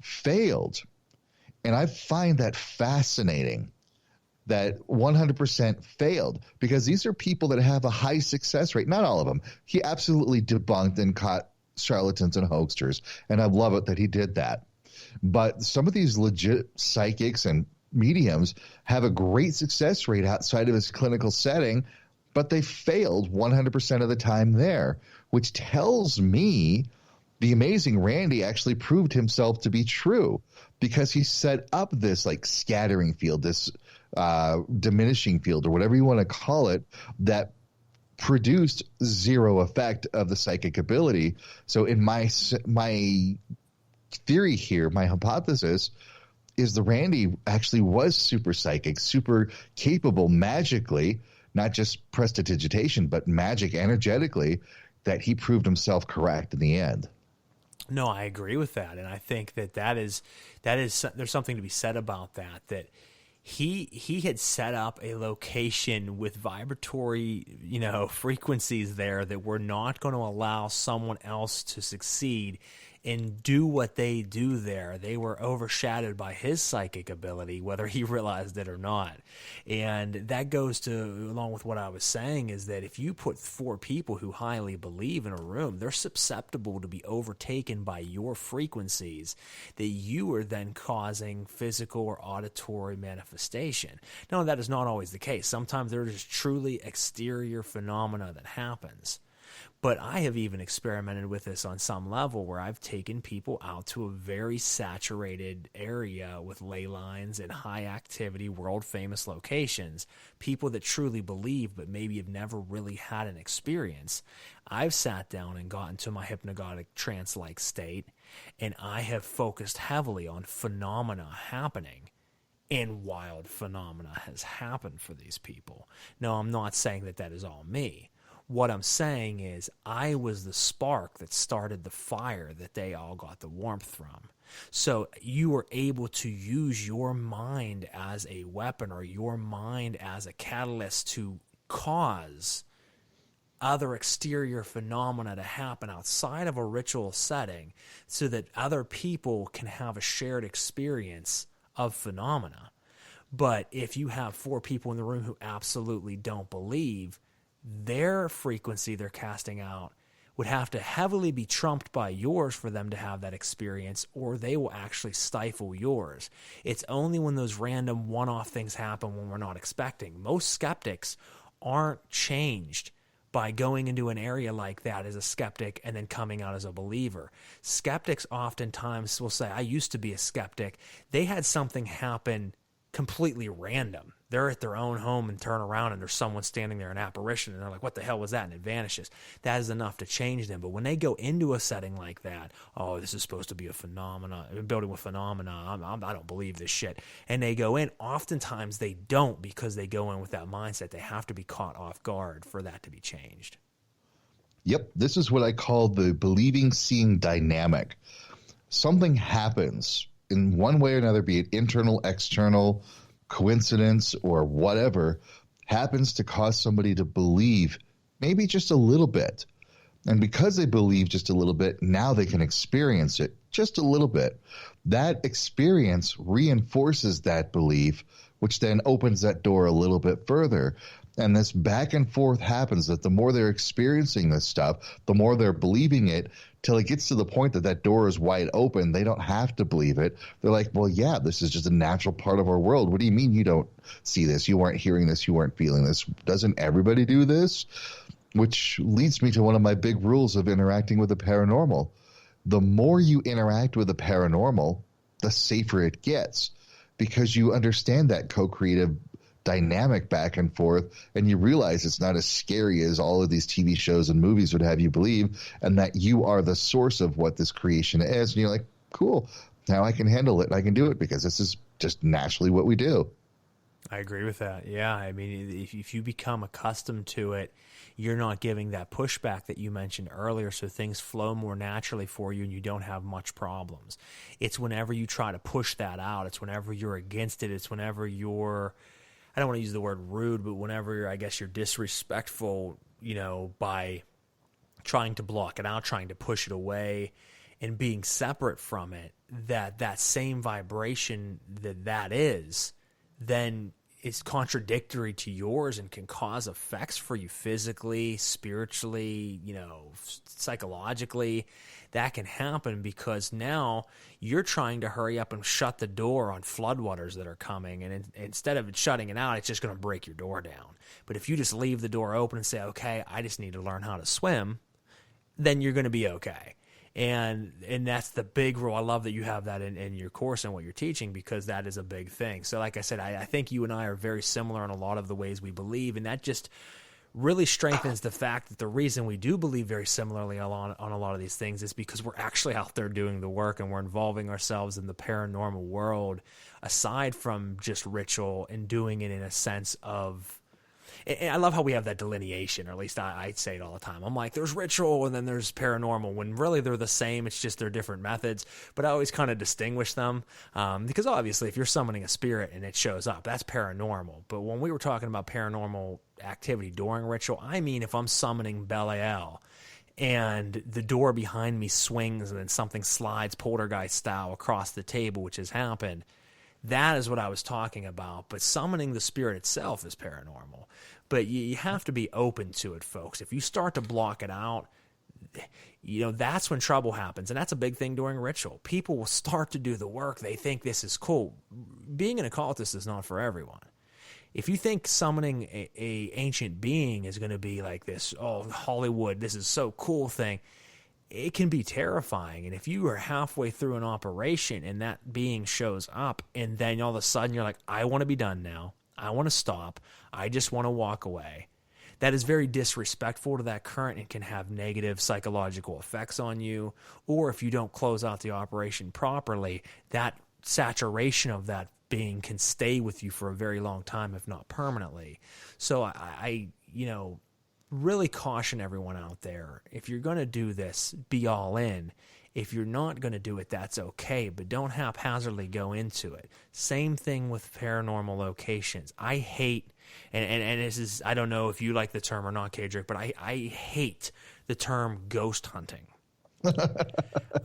D: failed. And I find that fascinating, that 100% failed, because these are people that have a high success rate. Not all of them. He absolutely debunked and caught charlatans and hoaxers, and I love it that he did that. But some of these legit psychics and mediums have a great success rate outside of his clinical setting, but they failed 100% of the time there, which tells me the amazing Randy actually proved himself to be true, because he set up this like scattering field, this diminishing field, or whatever you want to call it, that produced zero effect of the psychic ability. So in my theory here, my hypothesis is the Randy actually was super psychic, super capable magically, not just prestidigitation, but magic energetically, that he proved himself correct in the end.
A: No, I agree with that, and I think that is there's something to be said about that he had set up a location with vibratory, frequencies there that were not going to allow someone else to succeed and do what they do there. They were overshadowed by his psychic ability, whether he realized it or not. And that goes along with what I was saying, is that if you put 4 people who highly believe in a room, they're susceptible to be overtaken by your frequencies that you are then causing physical or auditory manifestation. Now, that is not always the case. Sometimes there is truly exterior phenomena that happens. But I have even experimented with this on some level, where I've taken people out to a very saturated area with ley lines and high activity, world famous locations, people that truly believe but maybe have never really had an experience. I've sat down and gotten to my hypnagogic trance-like state, and I have focused heavily on phenomena happening. And wild phenomena has happened for these people. Now, I'm not saying that is all me. What I'm saying is I was the spark that started the fire that they all got the warmth from. So you were able to use your mind as a weapon, or your mind as a catalyst to cause other exterior phenomena to happen outside of a ritual setting, so that other people can have a shared experience of phenomena. But if you have 4 people in the room who absolutely don't believe, their frequency they're casting out would have to heavily be trumped by yours for them to have that experience, or they will actually stifle yours. It's only when those random one-off things happen when we're not expecting. Most skeptics aren't changed by going into an area like that as a skeptic and then coming out as a believer. Skeptics oftentimes will say, I used to be a skeptic. They had something happen completely random. They're at their own home and turn around and there's someone standing there, an apparition, and they're like, what the hell was that? And it vanishes. That is enough to change them. But when they go into a setting like that, oh, this is supposed to be a phenomena, building with phenomena, I don't believe this shit. And they go in, oftentimes they don't, because they go in with that mindset. They have to be caught off guard for that to be changed.
D: Yep, this is what I call the believing seeing dynamic. Something happens in one way or another, be it internal, external, coincidence, or whatever, happens to cause somebody to believe maybe just a little bit. And because they believe just a little bit, now they can experience it just a little bit. That experience reinforces that belief, which then opens that door a little bit further. And this back and forth happens, that the more they're experiencing this stuff, the more they're believing it, till it gets to the point that that door is wide open. They don't have to believe it. They're like, well, yeah, this is just a natural part of our world. What do you mean you don't see this? You weren't hearing this. You weren't feeling this. Doesn't everybody do this? Which leads me to one of my big rules of interacting with the paranormal. The more you interact with the paranormal, the safer it gets, because you understand that co-creative dynamic back and forth, and you realize it's not as scary as all of these TV shows and movies would have you believe, and that you are the source of what this creation is. And you're like, cool, Now I can handle it. I can do it because this is just naturally what we do.
A: I agree with that. Yeah. I mean, if you become accustomed to it, you're not giving that pushback that you mentioned earlier, so things flow more naturally for you and you don't have much problems. It's whenever you try to push that out, it's whenever you're against it, it's whenever you're, I don't want to use the word rude, but whenever you're disrespectful, by trying to block it out, trying to push it away, and being separate from it, that same vibration that is, then it's contradictory to yours and can cause effects for you physically, spiritually, psychologically. That can happen because now you're trying to hurry up and shut the door on floodwaters that are coming, and instead of shutting it out, it's just going to break your door down. But if you just leave the door open and say, okay, I just need to learn how to swim, then you're going to be okay. And that's the big rule. I love that you have that in your course and what you're teaching, because that is a big thing. So like I said, I think you and I are very similar in a lot of the ways we believe, and that just really strengthens the fact that the reason we do believe very similarly on a lot of these things is because we're actually out there doing the work and we're involving ourselves in the paranormal world aside from just ritual, and doing it in a sense of, and I love how we have that delineation, or at least I say it all the time. I'm like, there's ritual and then there's paranormal, when really they're the same. It's just they're different methods. But I always kind of distinguish them because obviously if you're summoning a spirit and it shows up, that's paranormal. But when we were talking about paranormal activity during ritual, I mean if I'm summoning Belial and the door behind me swings and then something slides poltergeist style across the table, which has happened, that is what I was talking about. But summoning the spirit itself is paranormal. But you have to be open to it, folks. If you start to block it out, that's when trouble happens. And that's a big thing during ritual. People will start to do the work. They think this is cool. Being an occultist is not for everyone. If you think summoning a ancient being is going to be like this, oh, Hollywood, this is so cool thing, it can be terrifying. And if you are halfway through an operation and that being shows up, and then all of a sudden you're like, I want to be done now. I want to stop. I just want to walk away. That is very disrespectful to that current and can have negative psychological effects on you. Or if you don't close out the operation properly, that saturation of that being can stay with you for a very long time, if not permanently. So I really caution everyone out there, if you're going to do this, be all in. If you're not going to do it, that's okay, but don't haphazardly go into it. Same thing with paranormal locations. I hate, and this is, I don't know if you like the term or not, Kaedrich, but I hate the term ghost hunting.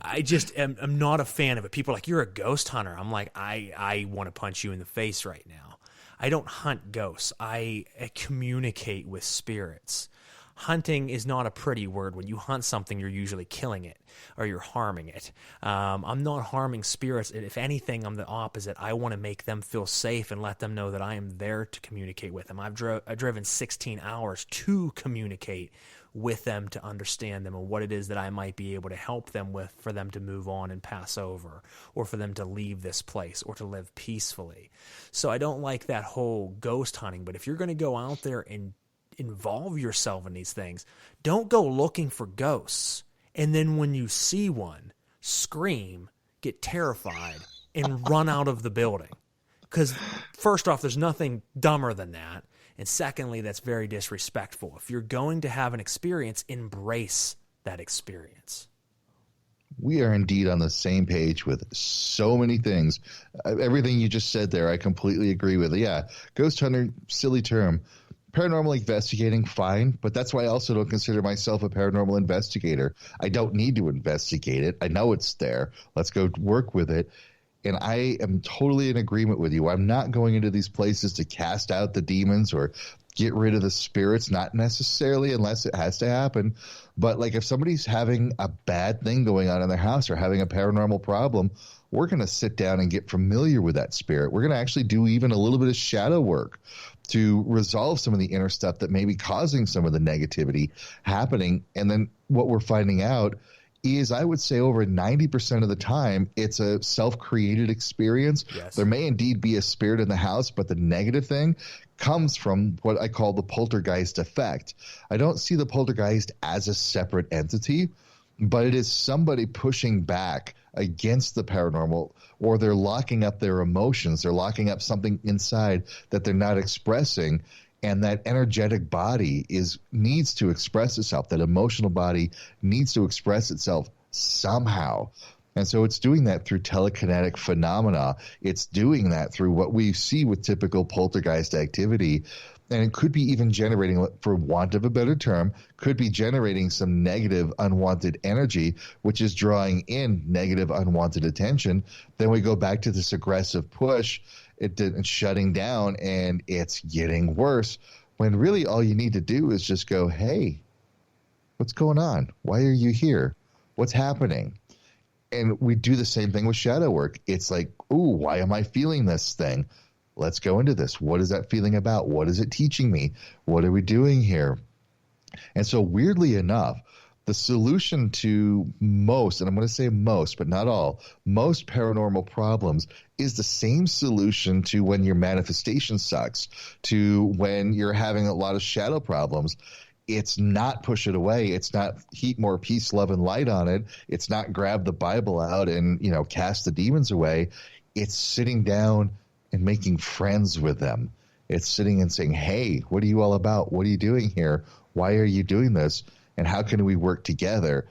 A: I just am not a fan of it. People are like, you're a ghost hunter. I'm like, I want to punch you in the face right now. I don't hunt ghosts. I communicate with spirits. Hunting is not a pretty word. When you hunt something, you're usually killing it or you're harming it. I'm not harming spirits. If anything, I'm the opposite. I want to make them feel safe and let them know that I am there to communicate with them. I've driven 16 hours to communicate with them, to understand them and what it is that I might be able to help them with, for them to move on and pass over, or for them to leave this place or to live peacefully. So I don't like that whole ghost hunting. But if you're going to go out there and involve yourself in these things, don't go looking for ghosts and then when you see one, scream, get terrified, and run out of the building. Because first off, there's nothing dumber than that, and secondly, that's very disrespectful. If you're going to have an experience, embrace that experience.
D: We are indeed on the same page with so many things. Everything you just said there, I completely agree with. Yeah, ghost hunter, silly term. Paranormal investigating, fine, but that's why I also don't consider myself a paranormal investigator. I don't need to investigate it. I know it's there. Let's go work with it. And I am totally in agreement with you. I'm not going into these places to cast out the demons or get rid of the spirits, not necessarily unless it has to happen. But like if somebody's having a bad thing going on in their house or having a paranormal problem, we're going to sit down and get familiar with that spirit. We're going to actually do even a little bit of shadow work to resolve some of the inner stuff that may be causing some of the negativity happening. And then what we're finding out is, I would say over 90% of the time, it's a self-created experience.
A: Yes.
D: There may indeed be a spirit in the house, but the negative thing comes from what I call the poltergeist effect. I don't see the poltergeist as a separate entity, but it is somebody pushing back against the paranormal, or they're locking up their emotions. They're locking up something inside that they're not expressing. And that energetic body needs to express itself. That emotional body needs to express itself somehow. And so it's doing that through telekinetic phenomena. It's doing that through what we see with typical poltergeist activity. And it could be even generating, for want of a better term, could be generating some negative unwanted energy, which is drawing in negative unwanted attention. Then we go back to this aggressive push, and shutting down, and it's getting worse, when really all you need to do is just go, hey, what's going on? Why are you here? What's happening? And we do the same thing with shadow work. It's like, ooh, why am I feeling this thing? Let's go into this. What is that feeling about? What is it teaching me? What are we doing here? And so weirdly enough, the solution to most, and I'm going to say most, but not all, most paranormal problems is the same solution to when your manifestation sucks, to when you're having a lot of shadow problems. It's not push it away. It's not heap more peace, love, and light on it. It's not grab the Bible out and, cast the demons away. It's sitting down and making friends with them. It's sitting and saying, hey, what are you all about? What are you doing here? Why are you doing this? And how can we work together?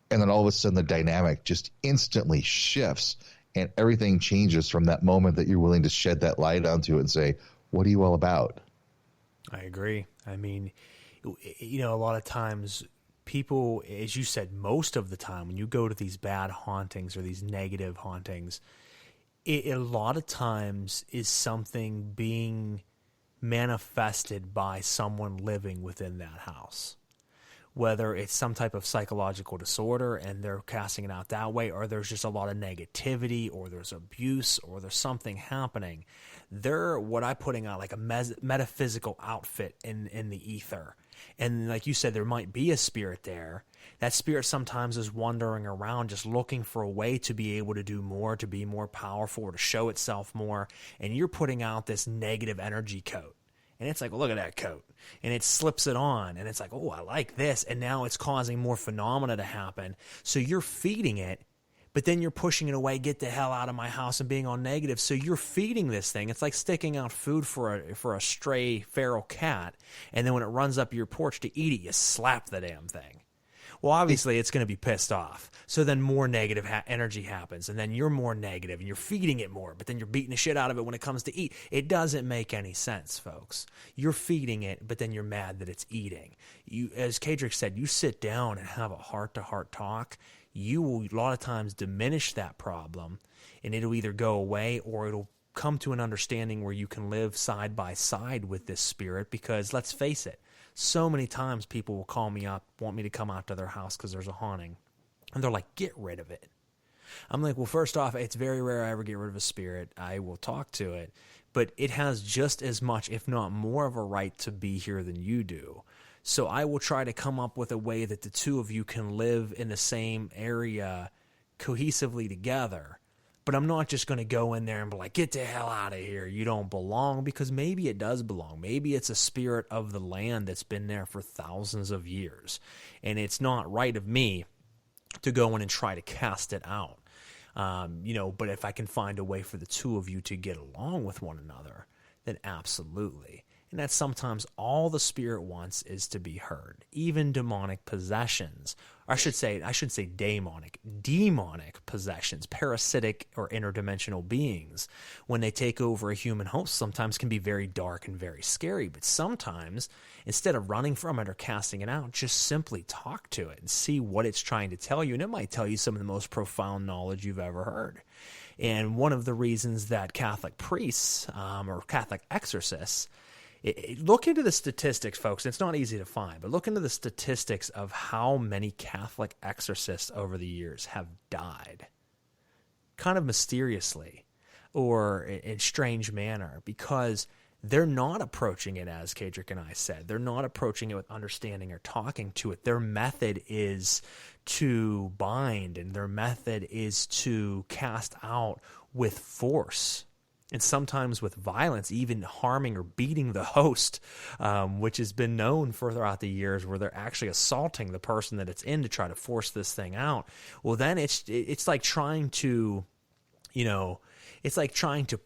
D: And then all of a sudden the dynamic just instantly shifts and everything changes from that moment that you're willing to shed that light onto it and say, what are you all about?
A: I agree. I mean, a lot of times people, as you said, most of the time when you go to these bad hauntings or these negative hauntings, it a lot of times is something being manifested by someone living within that house. Whether it's some type of psychological disorder and they're casting it out that way, or there's just a lot of negativity, or there's abuse, or there's something happening. They're what I'm putting out like a metaphysical outfit in the ether. And like you said, there might be a spirit there. That spirit sometimes is wandering around just looking for a way to be able to do more, to be more powerful, or to show itself more. And you're putting out this negative energy coat. And it's like, well, look at that coat. And it slips it on. And it's like, oh, I like this. And now it's causing more phenomena to happen. So you're feeding it, but then you're pushing it away, get the hell out of my house, and being all negative. So you're feeding this thing. It's like sticking out food for a stray feral cat. And then when it runs up your porch to eat it, you slap the damn thing. Well, obviously, it's going to be pissed off. So then more negative energy happens, and then you're more negative, and you're feeding it more, but then you're beating the shit out of it when it comes to eat. It doesn't make any sense, folks. You're feeding it, but then you're mad that it's eating. You, as Kaedrich said, you sit down and have a heart-to-heart talk, you will a lot of times diminish that problem, and it'll either go away or it'll come to an understanding where you can live side by side with this spirit, because let's face it, so many times people will call me up, want me to come out to their house because there's a haunting. And they're like, get rid of it. I'm like, well, first off, it's very rare I ever get rid of a spirit. I will talk to it. But it has just as much, if not more, of a right to be here than you do. So I will try to come up with a way that the two of you can live in the same area cohesively together. But I'm not just going to go in there and be like, get the hell out of here. You don't belong, because maybe it does belong. Maybe it's a spirit of the land that's been there for thousands of years. And it's not right of me to go in and try to cast it out. But if I can find a way for the two of you to get along with one another, then absolutely. And that's sometimes all the spirit wants is to be heard. Even demonic possessions, or I should say demonic possessions, parasitic or interdimensional beings, when they take over a human host, sometimes can be very dark and very scary. But sometimes, instead of running from it or casting it out, just simply talk to it and see what it's trying to tell you. And it might tell you some of the most profound knowledge you've ever heard. And one of the reasons that Catholic priests or Catholic exorcists, look into the statistics, folks. It's not easy to find, but look into the statistics of how many Catholic exorcists over the years have died, kind of mysteriously or in strange manner, because they're not approaching it as Kaedrich and I said. They're not approaching it with understanding or talking to it. Their method is to bind, and their method is to cast out with force. and sometimes with violence, even harming or beating the host, which has been known throughout the years, where they're actually assaulting the person that it's in to try to force this thing out. Well, then it's like trying to, it's like trying to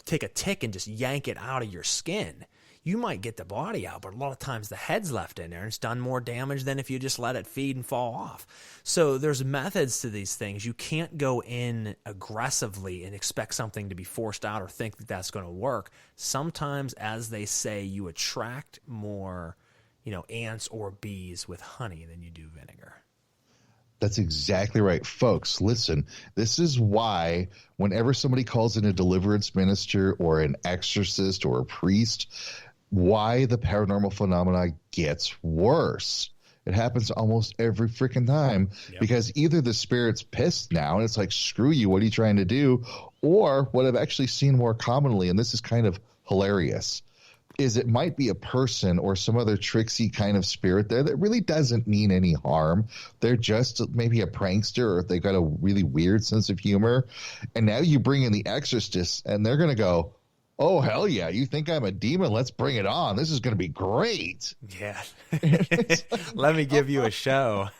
A: take a tick and just yank it out of your skin. You might get the body out, but a lot of times the head's left in there, and it's done more damage than if you just let it feed and fall off. So there's methods to these things. You can't go in aggressively and expect something to be forced out or think that that's going to work. Sometimes, as they say, you attract more, ants or bees with honey than you do vinegar.
D: That's exactly right. Folks, listen, this is why whenever somebody calls in a deliverance minister or an exorcist or a priest, why the paranormal phenomena gets worse. It happens almost every freaking time. Yep. Because either the spirit's pissed now and it's like, screw you, what are you trying to do? Or what I've actually seen more commonly, and this is kind of hilarious, is it might be a person or some other tricksy kind of spirit there that really doesn't mean any harm. They're just maybe a prankster, or they got a really weird sense of humor. And now you bring in the exorcist and they're going to go, oh, hell yeah, you think I'm a demon? Let's bring it on. This is going to be great.
A: Yeah. Let me give you a show.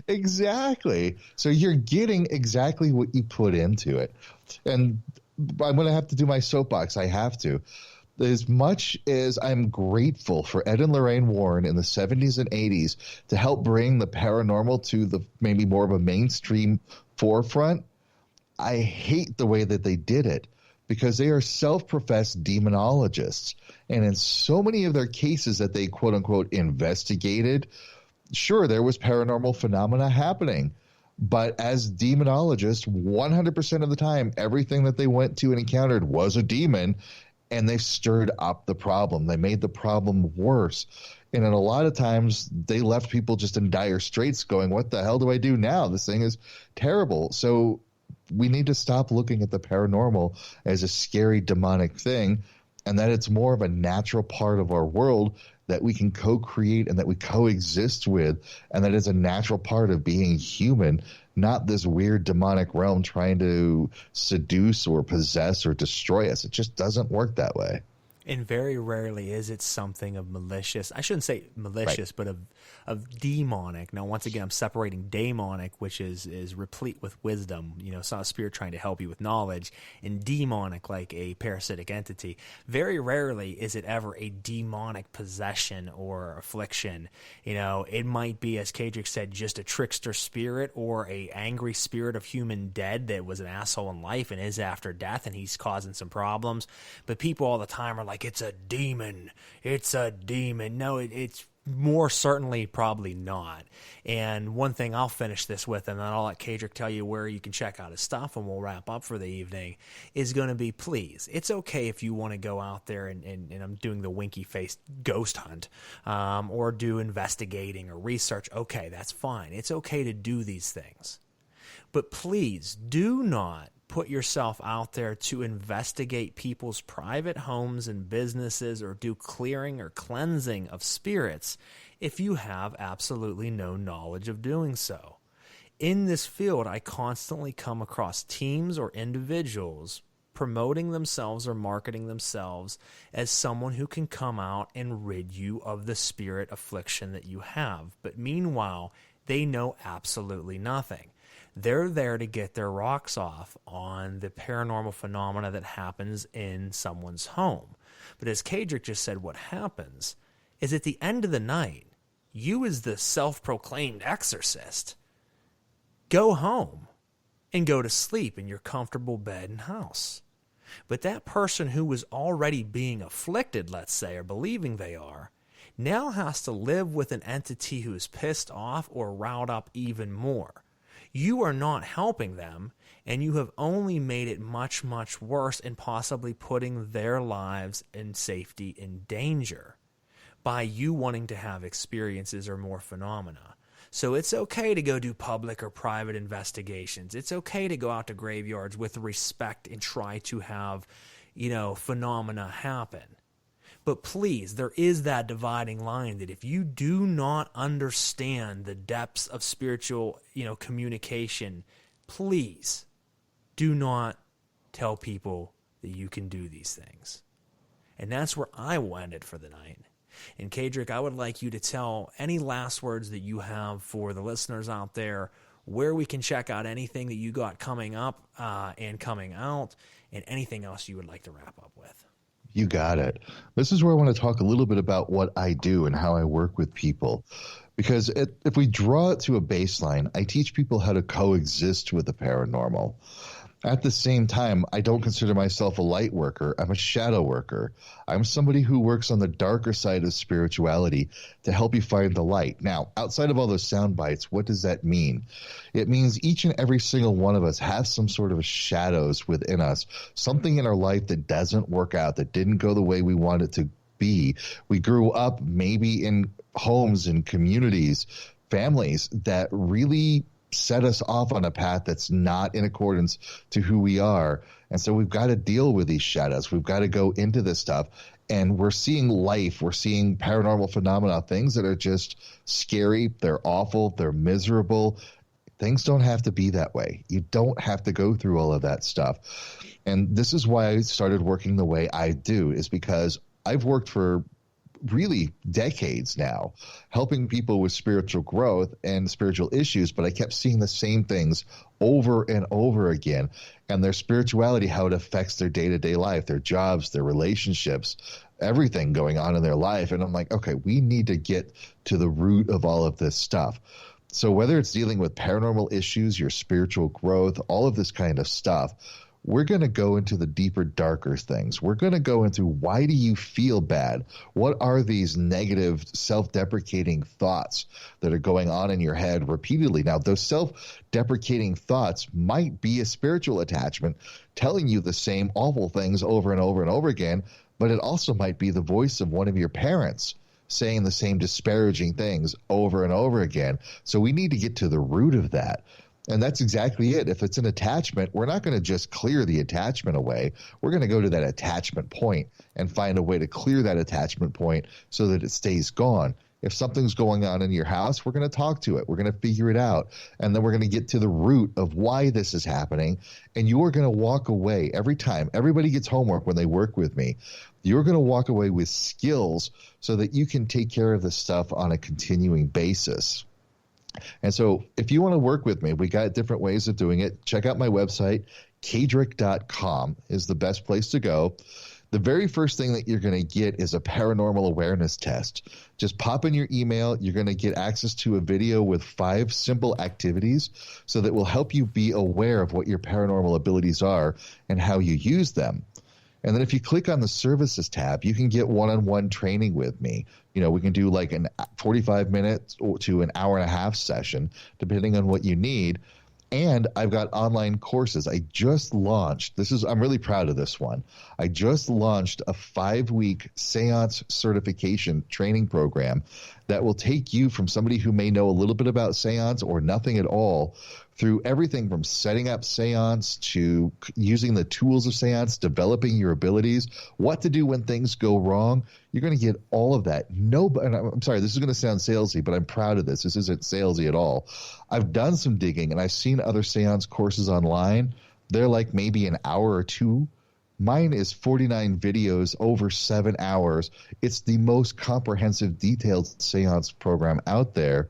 D: Exactly. So you're getting exactly what you put into it. And I'm going to have to do my soapbox. I have to. As much as I'm grateful for Ed and Lorraine Warren in the 70s and 80s to help bring the paranormal to the maybe more of a mainstream forefront, I hate the way that they did it, because they are self-professed demonologists. And in so many of their cases that they quote-unquote investigated, sure, there was paranormal phenomena happening. But as demonologists, 100% of the time, everything that they went to and encountered was a demon, and they stirred up the problem. They made the problem worse. And in a lot of times, they left people just in dire straits going, what the hell do I do now? This thing is terrible. So we need to stop looking at the paranormal as a scary demonic thing, and that it's more of a natural part of our world that we can co-create and that we coexist with, and that is a natural part of being human, not this weird demonic realm trying to seduce or possess or destroy us. It just doesn't work that way.
A: And very rarely is it something of malicious. I shouldn't say malicious, right, but of demonic. Now, once again, I'm separating daemonic, which is replete with wisdom. It's not a spirit trying to help you with knowledge, and demonic, like a parasitic entity. Very rarely is it ever a demonic possession or affliction. It might be, as Kaedrich said, just a trickster spirit or a angry spirit of human dead that was an asshole in life and is after death, and he's causing some problems. But people all the time are like, it's a demon. It's a demon. No, it's more certainly probably not. And one thing I'll finish this with, and then I'll let Kaedrich tell you where you can check out his stuff, and we'll wrap up for the evening, is going to be, please, it's okay if you want to go out there and I'm doing the winky face ghost hunt, or do investigating or research. Okay, that's fine. It's okay to do these things. But please do not put yourself out there to investigate people's private homes and businesses or do clearing or cleansing of spirits if you have absolutely no knowledge of doing so. In this field, I constantly come across teams or individuals promoting themselves or marketing themselves as someone who can come out and rid you of the spirit affliction that you have. But meanwhile, they know absolutely nothing. They're there to get their rocks off on the paranormal phenomena that happens in someone's home. But as Kaedrich just said, what happens is at the end of the night, you as the self-proclaimed exorcist, go home and go to sleep in your comfortable bed and house. But that person who was already being afflicted, let's say, or believing they are, now has to live with an entity who is pissed off or riled up even more. You are not helping them, and you have only made it much, much worse and possibly putting their lives and safety in danger by you wanting to have experiences or more phenomena. So it's okay to go do public or private investigations. It's okay to go out to graveyards with respect and try to have, phenomena happen. But please, there is that dividing line that if you do not understand the depths of spiritual, communication, please do not tell people that you can do these things. And that's where I will end it for the night. And Kaedrich, I would like you to tell any last words that you have for the listeners out there, where we can check out anything that you got coming up and coming out, and anything else you would like to wrap up with.
D: You got it. This is where I want to talk a little bit about what I do and how I work with people. Because if we draw it to a baseline, I teach people how to coexist with the paranormal. At the same time, I don't consider myself a light worker. I'm a shadow worker. I'm somebody who works on the darker side of spirituality to help you find the light. Now, outside of all those sound bites, what does that mean? It means each and every single one of us has some sort of shadows within us, something in our life that doesn't work out, that didn't go the way we want it to be. We grew up maybe in homes and communities, families that really set us off on a path that's not in accordance to who we are. And so we've got to deal with these shadows. We've got to go into this stuff. And we're seeing life. We're seeing paranormal phenomena, things that are just scary. They're awful. They're miserable. Things don't have to be that way. You don't have to go through all of that stuff. And this is why I started working the way I do, is because I've worked for really decades now, helping people with spiritual growth and spiritual issues, but I kept seeing the same things over and over again, and their spirituality, how it affects their day-to-day life, their jobs, their relationships, everything going on in their life. And I'm like, okay, we need to get to the root of all of this stuff. So whether it's dealing with paranormal issues, your spiritual growth, all of this kind of stuff, we're going to go into the deeper, darker things. We're going to go into, why do you feel bad? What are these negative, self-deprecating thoughts that are going on in your head repeatedly? Now, those self-deprecating thoughts might be a spiritual attachment telling you the same awful things over and over and over again, but it also might be the voice of one of your parents saying the same disparaging things over and over again. So we need to get to the root of that. And that's exactly it. If it's an attachment, we're not going to just clear the attachment away. We're going to go to that attachment point and find a way to clear that attachment point so that it stays gone. If something's going on in your house, we're going to talk to it. We're going to figure it out. And then we're going to get to the root of why this is happening. And you're going to walk away every time. Everybody gets homework when they work with me. You're going to walk away with skills so that you can take care of this stuff on a continuing basis. And so if you want to work with me, we got different ways of doing it. Check out my website. Kaedrich.com is the best place to go. The very first thing that you're going to get is a paranormal awareness test. Just pop in your email. You're going to get access to a video with 5 simple activities so that will help you be aware of what your paranormal abilities are and how you use them. And then if you click on the services tab, you can get one-on-one training with me. You know, we can do like an 45 minutes to an hour and a half session, depending on what you need. And I've got online courses. I just launched, I'm really proud of this one. I just launched a 5-week seance certification training program that will take you from somebody who may know a little bit about seance or nothing at all, through everything from setting up seance to using the tools of seance, developing your abilities, what to do when things go wrong. You're going to get all of that. And I'm sorry, this is going to sound salesy, but I'm proud of this. This isn't salesy at all. I've done some digging, and I've seen other seance courses online. They're like maybe an hour or 2. Mine is 49 videos over 7 hours. It's the most comprehensive, detailed seance program out there.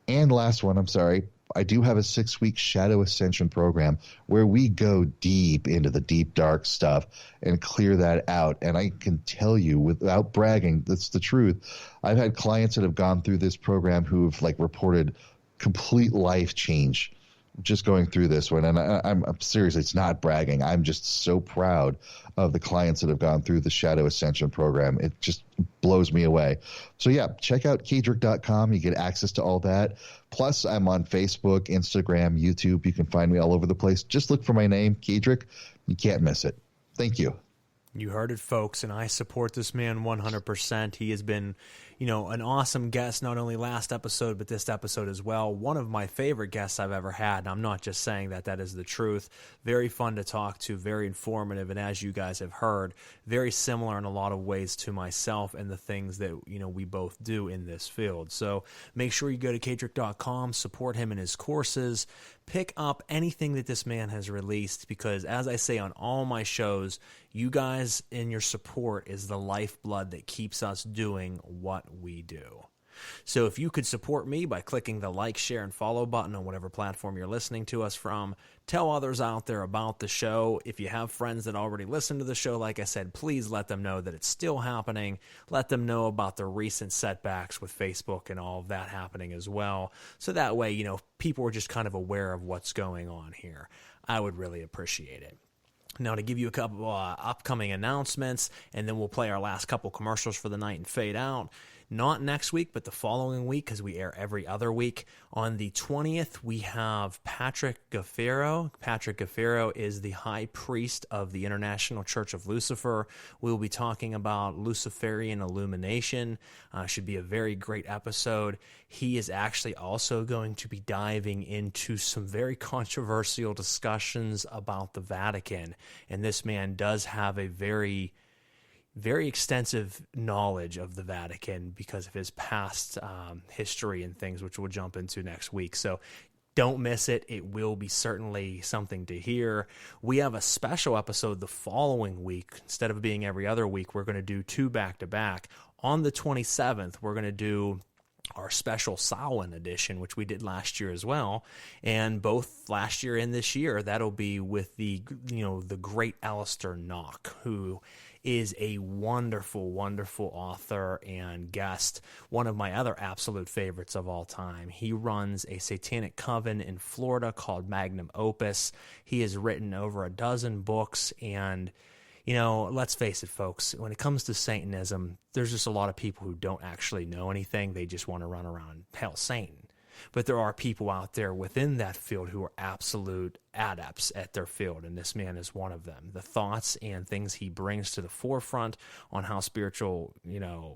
D: And last one, I'm sorry, I do have a 6-week Shadow Ascension program where we go deep into the deep, dark stuff and clear that out. And I can tell you, without bragging, that's the truth. I've had clients that have gone through this program who've reported complete life change just going through this one. And I'm seriously, it's not bragging. I'm just so proud of the clients that have gone through the Shadow Ascension program. It just blows me away. So yeah, check out Kaedrich.com. You get access to all that. Plus, I'm on Facebook, Instagram, YouTube. You can find me all over the place. Just look for my name, Kaedrich. You can't miss it. Thank you.
A: You heard it, folks, and I support this man 100%. He has been, an awesome guest, not only last episode, but this episode as well. One of my favorite guests I've ever had, and I'm not just saying that, that is the truth. Very fun to talk to, very informative, and as you guys have heard, very similar in a lot of ways to myself and the things that, we both do in this field. So make sure you go to Kaedrich.com, support him in his courses, pick up anything that this man has released, because as I say on all my shows, you guys and your support is the lifeblood that keeps us doing what we do. So if you could support me by clicking the like, share, and follow button on whatever platform you're listening to us from, tell others out there about the show. If you have friends that already listen to the show, like I said, please let them know that it's still happening. Let them know about the recent setbacks with Facebook and all of that happening as well. So that way, people are just kind of aware of what's going on here. I would really appreciate it. Now, to give you a couple upcoming announcements, and then we'll play our last couple commercials for the night and fade out. Not next week, but the following week, because we air every other week. On the 20th, we have Patrick Gaffero. Patrick Gaffero is the high priest of the International Church of Lucifer. We will be talking about Luciferian illumination. Should be a very great episode. He is actually also going to be diving into some very controversial discussions about the Vatican. And this man does have a very extensive knowledge of the Vatican because of his past history and things, which we'll jump into next week. So don't miss it. It will be certainly something to hear. We have a special episode the following week. Instead of being every other week, we're going to do 2 back-to-back. On the 27th, we're going to do our special Samhain edition, which we did last year as well, and both last year and this year, that'll be with the great Alistair Nock, who is a wonderful, wonderful author and guest, one of my other absolute favorites of all time. He runs a satanic coven in Florida called Magnum Opus. He has written over a dozen books, and let's face it, folks, when it comes to Satanism, there's just a lot of people who don't actually know anything. They just want to run around hell Satan. But there are people out there within that field who are absolute adepts at their field, and this man is one of them. The thoughts and things he brings to the forefront on how spiritual,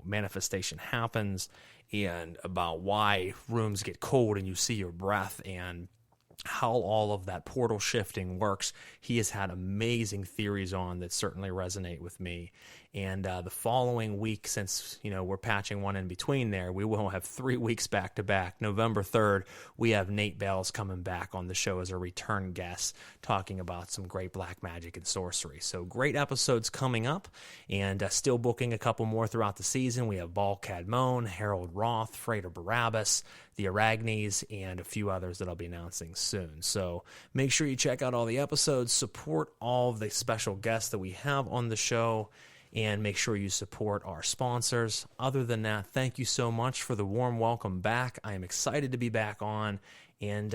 A: manifestation happens, and about why rooms get cold and you see your breath, and how all of that portal shifting works. He has had amazing theories on that certainly resonate with me. And the following week, since we're patching one in between there, we will have 3 weeks back to back. November 3rd, we have Nate Bells coming back on the show as a return guest, talking about some great black magic and sorcery. So great episodes coming up, and still booking a couple more throughout the season. We have Baal Cadmon, Harold Roth, Frater Barabbas, the Arachnes, and a few others that I'll be announcing soon. So make sure you check out all the episodes, support all of the special guests that we have on the show, and make sure you support our sponsors. Other than that, thank you so much for the warm welcome back. I am excited to be back on, and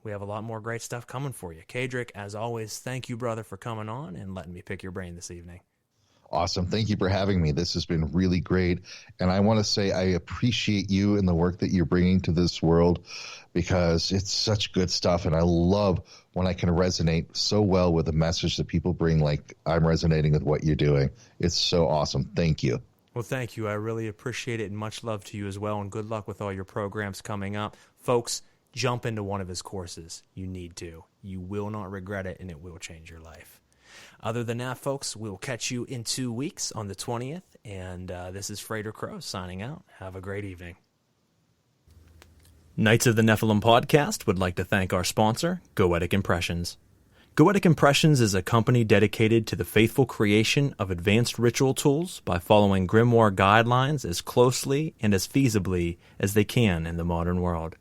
A: we have a lot more great stuff coming for you. Kaedrich, as always, thank you, brother, for coming on and letting me pick your brain this evening.
D: Awesome. Thank you for having me. This has been really great. And I want to say I appreciate you and the work that you're bringing to this world, because it's such good stuff. And I love when I can resonate so well with the message that people bring, like I'm resonating with what you're doing. It's so awesome. Thank you.
A: Well, thank you. I really appreciate it, and much love to you as well. And good luck with all your programs coming up. Folks, jump into one of his courses. You need to. You will not regret it, and it will change your life. Other than that, folks, we'll catch you in 2 weeks on the 20th, and this is Frater Crow signing out. Have a great evening. Knights of the Nephilim podcast would like to thank our sponsor, Goetic Impressions. Goetic Impressions is a company dedicated to the faithful creation of advanced ritual tools by following grimoire guidelines as closely and as feasibly as they can in the modern world.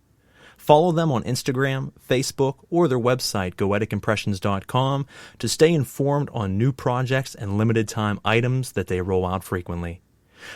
A: Follow them on Instagram, Facebook, or their website, goeticimpressions.com, to stay informed on new projects and limited-time items that they roll out frequently.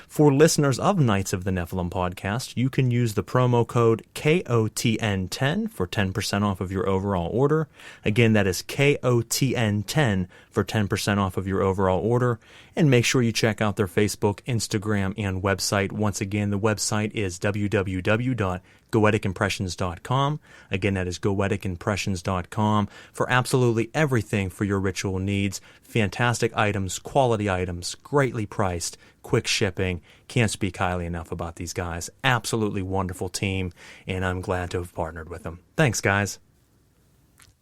A: For listeners of Knights of the Nephilim podcast, you can use the promo code KOTN10 for 10% off of your overall order. Again, that is KOTN10 for 10% off of your overall order. And make sure you check out their Facebook, Instagram, and website. Once again, the website is www.goeticimpressions.com. Again, that is goeticimpressions.com for absolutely everything for your ritual needs. Fantastic items, quality items, greatly priced, quick shipping. Can't speak highly enough about these guys. Absolutely wonderful team, and I'm glad to have partnered with them. Thanks, guys.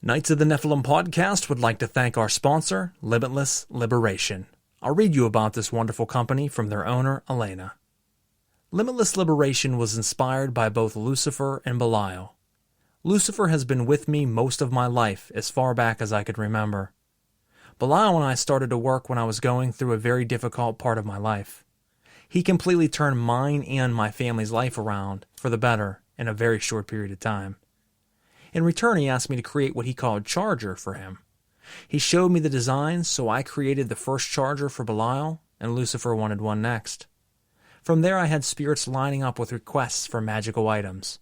A: Knights of the Nephilim podcast would like to thank our sponsor, Limitless Liberation. I'll read you about this wonderful company from their owner, Elena. Limitless Liberation was inspired by both Lucifer and Belial. Lucifer has been with me most of my life, as far back as I could remember. Belial and I started to work when I was going through a very difficult part of my life. He completely turned mine and my family's life around for the better in a very short period of time. In return, he asked me to create what he called Charger for him. He showed me the designs, so I created the first Charger for Belial, and Lucifer wanted one next. From there, I had spirits lining up with requests for magical items.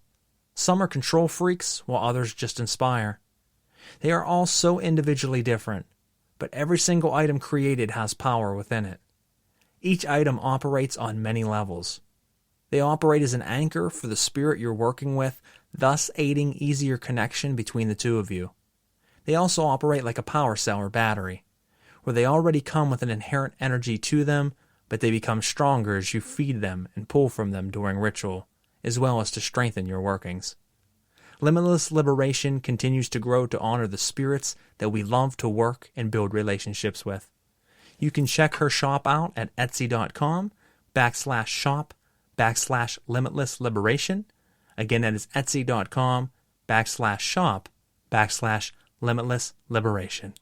A: Some are control freaks, while others just inspire. They are all so individually different, but every single item created has power within it. Each item operates on many levels. They operate as an anchor for the spirit you're working with, thus aiding easier connection between the two of you. They also operate like a power cell or battery, where they already come with an inherent energy to them, but they become stronger as you feed them and pull from them during ritual, as well as to strengthen your workings. Limitless Liberation continues to grow to honor the spirits that we love to work and build relationships with. You can check her shop out at etsy.com/shop/Limitless Liberation. Again, that is etsy.com/shop/Limitless Liberation.